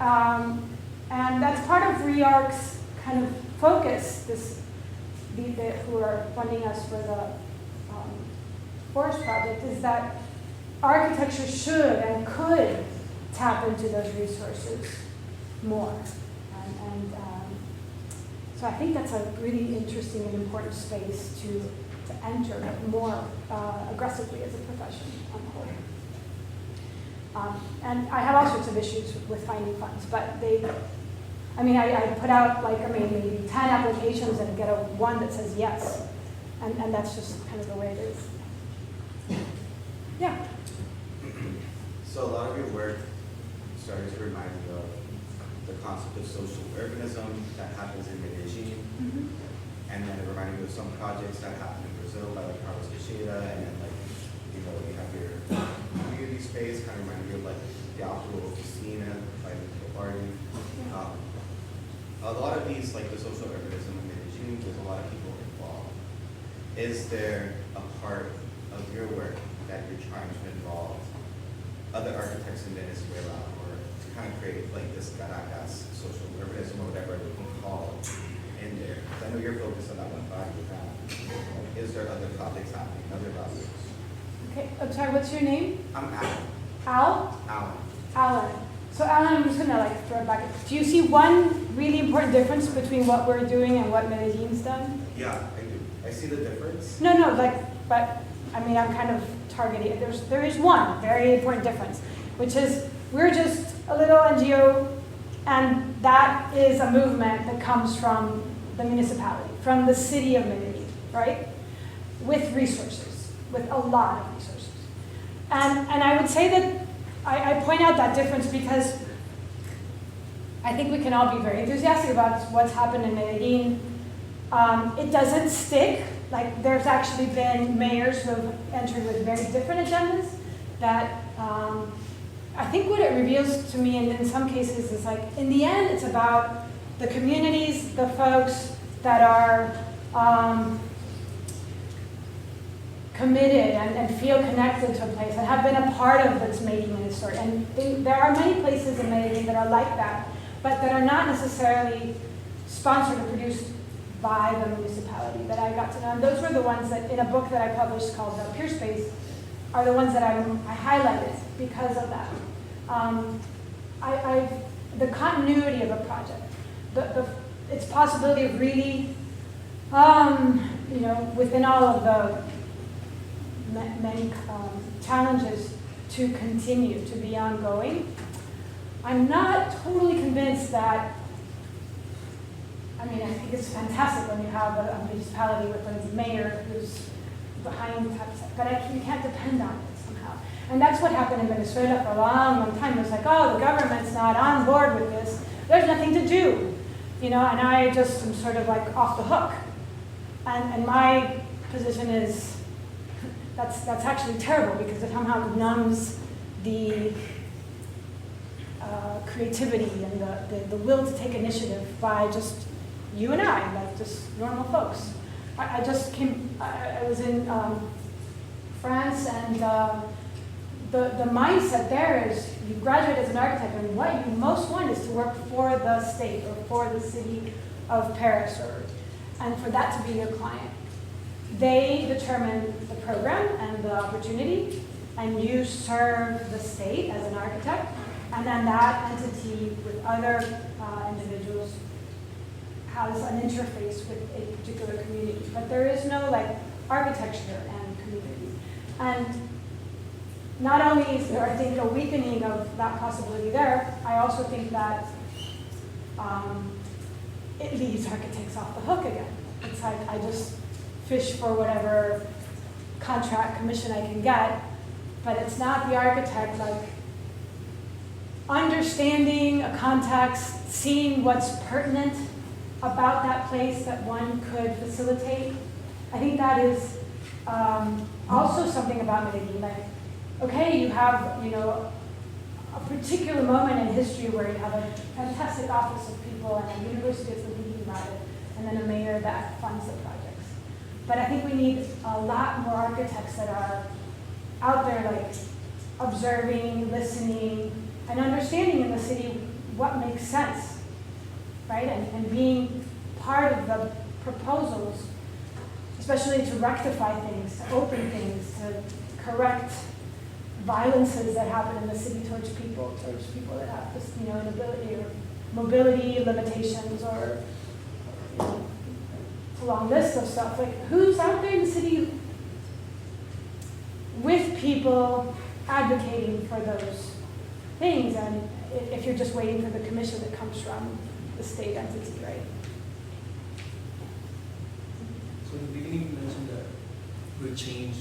And that's part of REARC's kind of focus, who are funding us for the forest project, is that architecture should and could tap into those resources more. So I think that's a really interesting and important space to enter more aggressively as a profession on the whole. And I have all sorts of issues with finding funds, but I put out maybe 10 applications and get one that says yes. And that's just kind of the way it is. Yeah. So a lot of your work started to remind me of the concept of social urbanism that happens in Medellin. Mm-hmm. And then it reminded me of some projects that happen in Brazil by like Carlos Teixeira, and then you have your community space, kind of reminded me of like the optimal oficina by Nico Bardi. A lot of these, like the social urbanism in Medellin, there's a lot of people involved. Is there a part of your work that you're trying to involve other architects in Venezuela, or to kind of create like this Caracas social urbanism or whatever we can call it in there? Because I know you're focused on that one body with that. Is there other projects happening, other projects? Okay, I'm sorry, what's your name? I'm Alan. Al? Alan. Alan. So Alan, I'm just gonna throw it back. Do you see one really important difference between what we're doing and what Medellin's done? Yeah, I do. I see the difference. No, but I'm kind of targeting. There is one very important difference, which is we're just a little NGO, and that is a movement that comes from the municipality, from the city of Medellin, right? With resources, with a lot of resources. And I would say that I point out that difference because I think we can all be very enthusiastic about what's happened in Medellin. It doesn't stick. Like, there's actually been mayors who have entered with very different agendas that I think what it reveals to me in some cases is, like, in the end, it's about the communities, the folks that are committed and feel connected to a place and have been a part of what's making it a story. And there are many places in Medellin that are like that, but that are not necessarily sponsored or produced by the municipality that I got to know. And those were the ones that, in a book that I published called Peer Space, are the ones that I highlighted because of that. The continuity of a project, its possibility of really, within all of the many challenges, to continue, to be ongoing. I'm not totally convinced that, I think it's fantastic when you have a municipality with a mayor who's behind the type stuff, but you can't depend on it somehow. And that's what happened in Venezuela for a long, long time. It was like, oh, the government's not on board with this. There's nothing to do. you know, and I just am sort of like off the hook. And my position is, that's actually terrible because it somehow numbs the creativity and the will to take initiative by just you and I, like just normal folks. I was in France, and the mindset there is you graduate as an architect, and what you most want is to work for the state or for the city of Paris, and for that to be your client. They determine the program and the opportunity, and you serve the state as an architect, and then that entity with other individuals has an interface with a particular community. But there is no like architecture and community. And not only is there, I think, a weakening of that possibility there, I also think that it leaves architects off the hook again. It's like I just fish for whatever contract commission I can get, but it's not the architect like understanding a context, seeing what's pertinent about that place that one could facilitate. I think that is also something about Medellin. Like, okay, you have, you know, a particular moment in history where you have a fantastic office of people and a university that's been thinking about it, and then a mayor that funds the projects. But I think we need a lot more architects that are out there, like observing, listening, and understanding in the city what makes sense, right? And being part of the proposals, especially to rectify things, to open things, to correct violences that happen in the city towards people that have this, you know, inability or mobility limitations, or a long list of stuff. Like, who's out there in the city with people advocating for those things? And if you're just waiting for the commission that comes from the state entity, right? So in the beginning, you mentioned that good change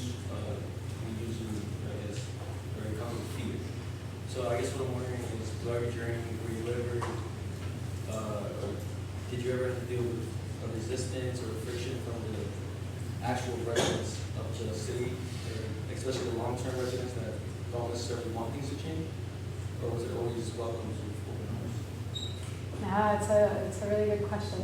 we usually, I guess, or come with fear. So I guess what I'm wondering is, throughout your journey, were you ever, did you ever have to deal with a resistance or friction from the actual residents of the city, or especially the long-term residents that don't necessarily want things to change? Or was it always welcome to open arms? Yeah, it's a really good question.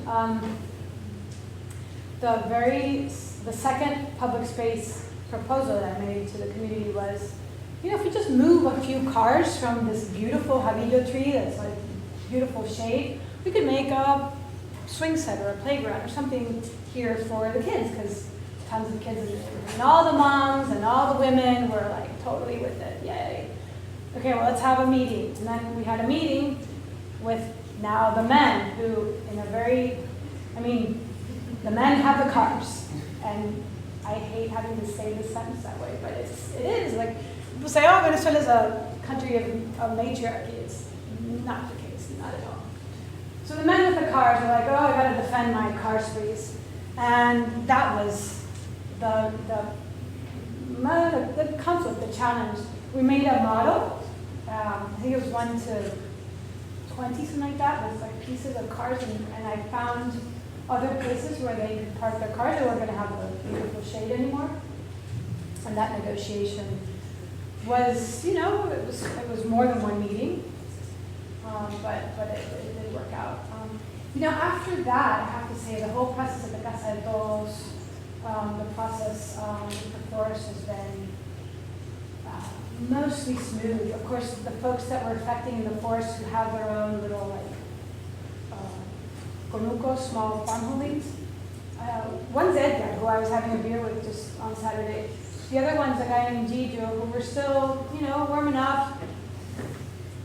The second public space proposal that I made to the community was, you know, if we just move a few cars from this beautiful javillo tree that's like beautiful shade, we could make a swing set or a playground or something here for the kids, because tons of kids in the neighborhood. And all the moms and all the women were like totally with it, yay. Okay, well, let's have a meeting. And then we had a meeting with now the men who, in a very, I mean, the men have the cars. And I hate having to say this sentence that way, but it is. Like, people say, oh, Venezuela is a country of matriarchy. It's not the case, not at all. So the men with the cars are like, oh, I gotta defend my car space. And that was the conflict, the challenge. We made a model. I think it was 1 to 20, something like that, with like pieces of cars, and I found other places where they could park their cars. They weren't going to have the beautiful shade anymore. And that negotiation was, you know, it was more than one meeting, but it did work out. You know, after that, I have to say, the whole process of the Casa de Todos, the process with the forest has been mostly smooth. Of course, the folks that were affecting in the forest who have their own little, like, conucos, small farm holdings. One's Edgar, who I was having a beer with just on Saturday. The other one's a guy named Gijo, who we're still, you know, warming up.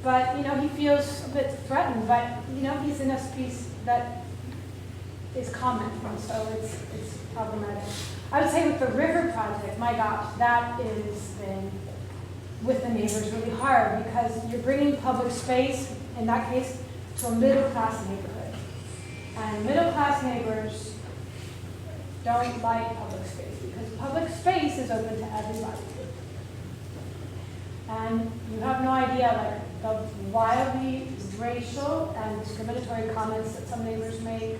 But, you know, he feels a bit threatened, but, you know, he's in a space that is common, and so it's problematic. I would say with the river project, my gosh, that has been with the neighbors really hard, because you're bringing public space, in that case, to a middle-class neighborhood. And middle-class neighbors don't like public space, because public space is open to everybody. And you have no idea, like, the wildly racial and discriminatory comments that some neighbors make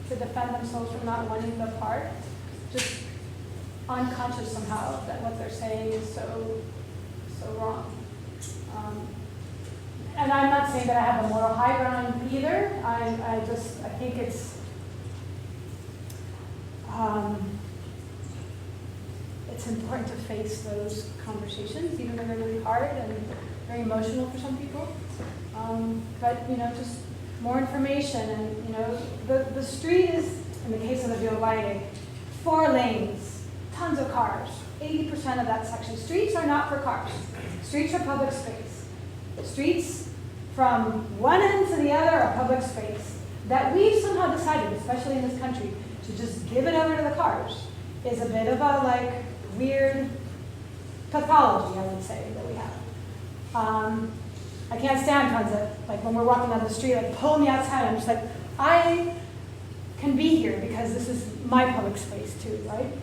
to defend themselves from not wanting the park, just unconscious somehow that what they're saying is so wrong. And I'm not saying that I have a moral high ground either. I think it's important to face those conversations, even though they're really hard and very emotional for some people. But just more information, and the street is, in the case of the Via Lighting, 4 lanes, tons of cars. 80% of that section. Streets are not for cars. Streets are public space. Streets from one end to the other are public space that we've somehow decided, especially in this country, to just give it over to the cars is a bit of a weird pathology, I would say, that we have. I can't stand tons of, when we're walking down the street, pull me outside. I'm just I can be here because this is my public space too, right?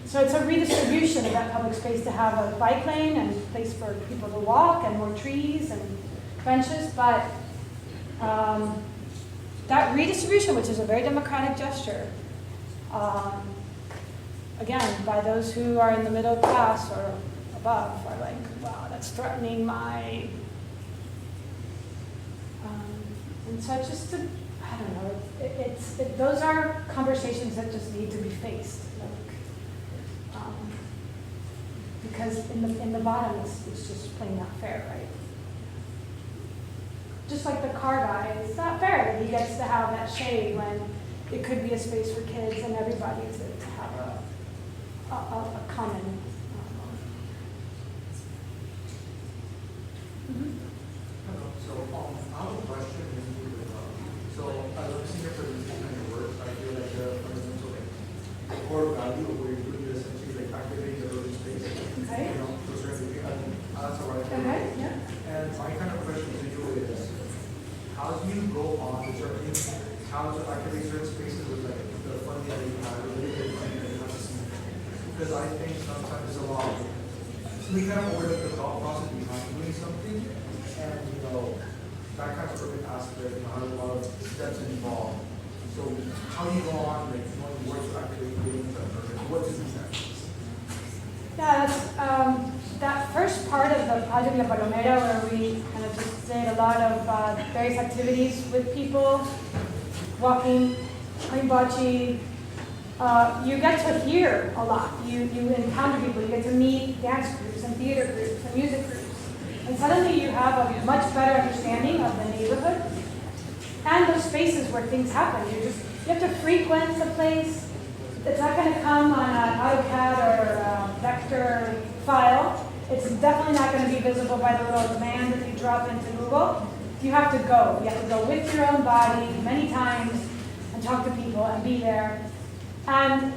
So it's a redistribution of that public space to have a bike lane and a place for people to walk and more trees and benches, but that redistribution, which is a very democratic gesture, again, by those who are in the middle class or above, are wow, that's threatening my, and so just to, I don't know, those are conversations that just need to be faced. Because in the bottom, it's just plain not fair, right? Just like the car guy, it's not fair that he gets to have that shade when it could be a space for kids and everybody to have a common. So I have a question. So as I'm seeing your presentation and your work, I feel like for instance, the core value of what you're doing is essentially activating the urban space. Okay. To a certain degree. I think that's the right thing. Okay, yeah. And my kind of question to you is, how do you go on determining how to activate certain spaces with the funding that you have, the limited funding that you have to see? Because I think sometimes it's a lot. So we kind of order the thought process behind doing something, and that kind of urban aspect, has a lot of steps involved. So how do you go on, knowing where to activate things and what to do next? Yeah, that's, that first part of the Project La Palomera, where we kind of just did a lot of various activities with people, walking, playing bocce. You get to hear a lot. You encounter people. You get to meet dance groups and theater groups and music groups. And suddenly you have a much better understanding of the neighborhood and those spaces where things happen. You have to frequent the place. It's not going to come on an AutoCAD or vector file. It's definitely not going to be visible by the little command that you drop into Google. You have to go. You have to go with your own body many times and talk to people and be there. And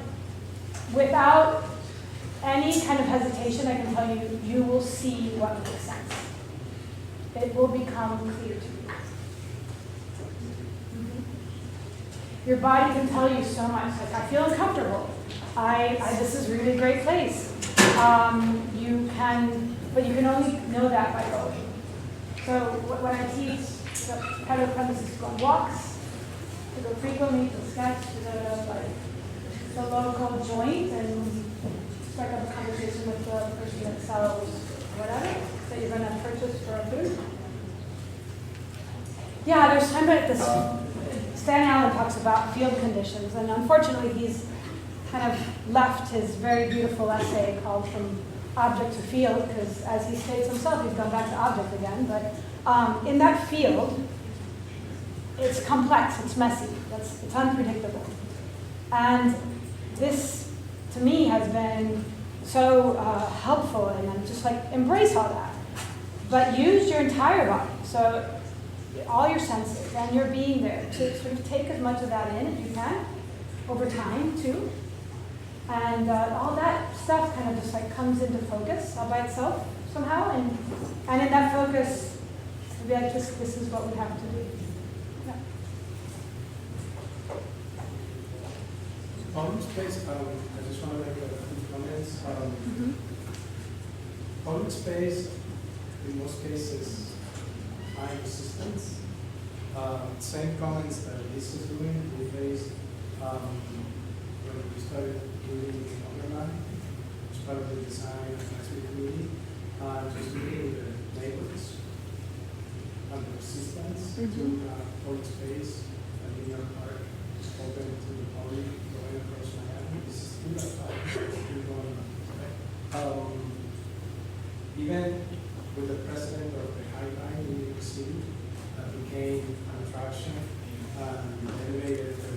without any kind of hesitation, I can tell you, you will see what makes sense. It will become clear to you. Your body can tell you so much. I feel uncomfortable. This is a really great place. But you can only know that by going. So when I teach the kind of premises to go on walks, to go frequently, to sketch, to the local joint, and strike up a conversation with the person that sells whatever that you're going to purchase for a food. Yeah, there's time at this. Stan Allen talks about field conditions, and unfortunately he's kind of left his very beautiful essay called From Object to Field, because as he states himself, he's gone back to object again, but in that field, it's complex, it's messy, it's unpredictable. And this, to me, has been so helpful, and I'm just embrace all that. But use your entire body, so all your senses, and your being there to sort of take as much of that in as you can over time too. And all that stuff kind of just comes into focus all by itself somehow, and in that focus, be this is what we have to do. Yeah. Public space, I just want to make a few comments. Public space, in most cases, find resistance. Same comments that Elisa is doing, we faced when we started doing the underline, as part of the design and mastery committee, just meeting the neighbors and the resistance to hold space and linear park open to the public going across Miami. This is still a fight still going on. Right? Even with the president of the High Line in New York City, became an attraction and elevated the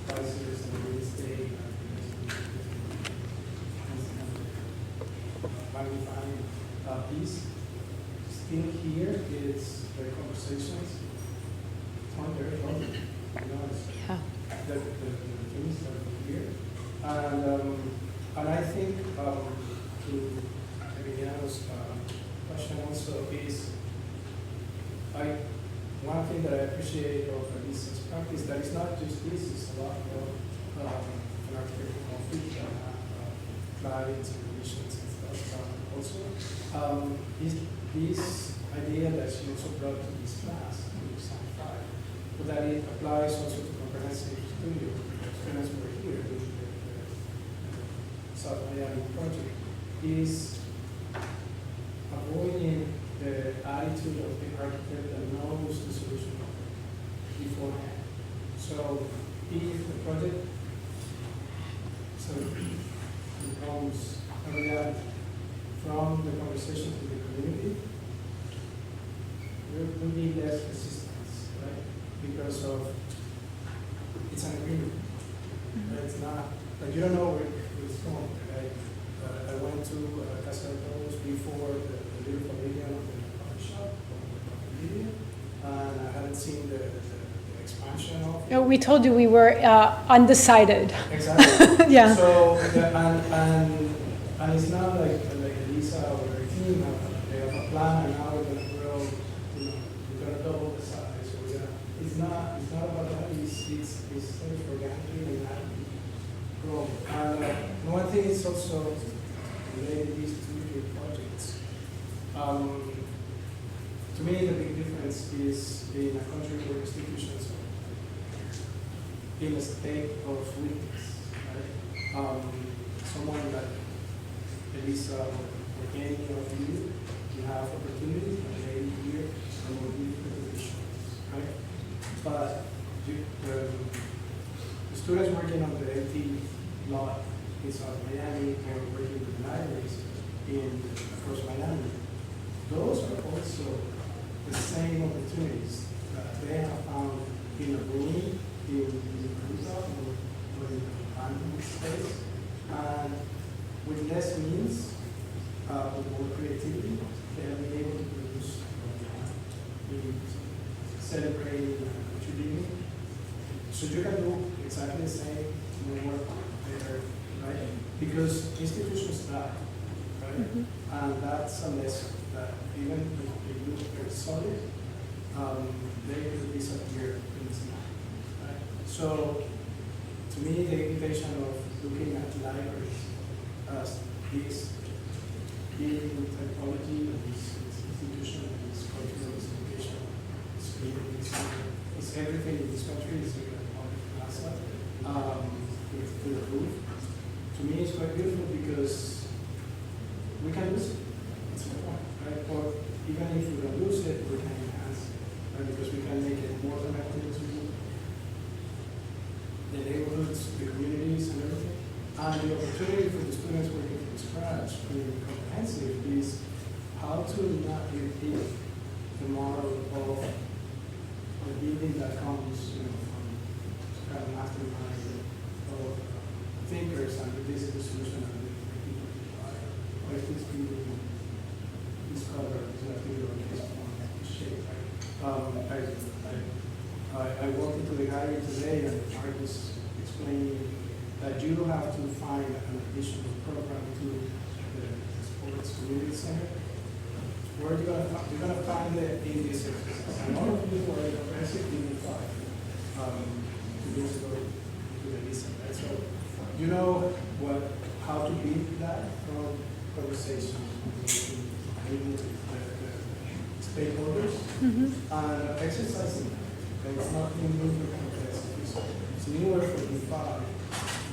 prices and real estate magnifying piece. Still here is the conversations. It's on there, you know, it's the things that are here. And I think to Emiliano's question also is, one thing that I appreciate of Elisa's practice, that it's not just this, it's a lot of an architectural conflict that have clients and missions and stuff. Also, is this idea that she also brought to this class, to Design 5, but that it applies also to comprehensive studio. Students who are here with the South Miami project, is avoiding the attitude of the architect that knows the solution beforehand. So if the project becomes a reality from the conversation to the community, there will be less resistance, right? Because of it's an agreement. Right? It's not like you don't know where it's going. Right? I went to Casa de Todos before the beautiful video of the coffee shop, and I hadn't seen the expansion of it. No, we told you we were undecided. Exactly. Yeah. So, and it's not like Elisa or her team they have a plan and now we're going to grow, you know, we're going to double the size. So it's not about that. It's sort of organically and that grow. And one thing is also related these two projects. To me, the big difference is in a country where institutions are in a state of weakness, right? Someone like Elisa or any of you have opportunities and maybe here and will be positions, right? But the students working on the empty lot in South Miami and working with libraries across Miami, those are also the same opportunities that they have found in a room, in the rooftop, or in the abandoned space. And with less means, with more creativity, they'll be able to produce celebrating and contributing. So you can do exactly the same more better, right? Because institutions die, right? And that's a lesson that even if you look very solid, they could disappear in this time, right? So to me, the invitation of looking at libraries as this building typology of this institution, this cultural education, it's everything in this country is in a public plaza with a roof. To me, it's quite beautiful because we can use it. It's the point, right? Or even if we don't use it, we can enhance it, right? Because we can make it more connected to the neighborhoods, the communities, and everything. And the opportunity for the students working from scratch, being comprehensive, is how to not repeat the model of the building that comes, you know, from kind of mastermind of thinkers and this is the solution and the people apply. Or if this building, this color, is not building or this form, this shape, right? I walked into the gallery today and Mark was explaining that you have to find an additional program to the sports community center. Where are you going to find? You're going to find it in this exercise. And all of you are impressive in 5 2 years ago to the Elisa, right? So you know how to build that from conversation, the stakeholders and exercising that. It's nothing new for complexity. It's newer for D5,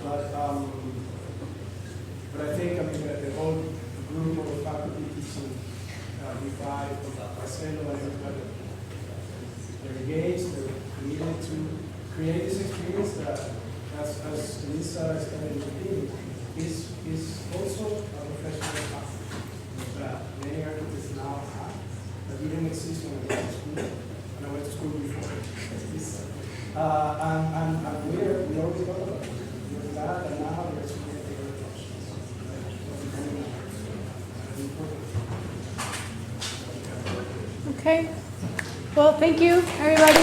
but I think the whole group of faculty teaching D5, Marcelo and everybody, they're engaged, they're committed to create this experience that, as Elisa is kind of repeating, is also a professional path that many architects now have that didn't exist when I went to school. And I went to school before. And we always talk about it. We're glad that now we're exploring other options. Okay. Well, thank you, everybody.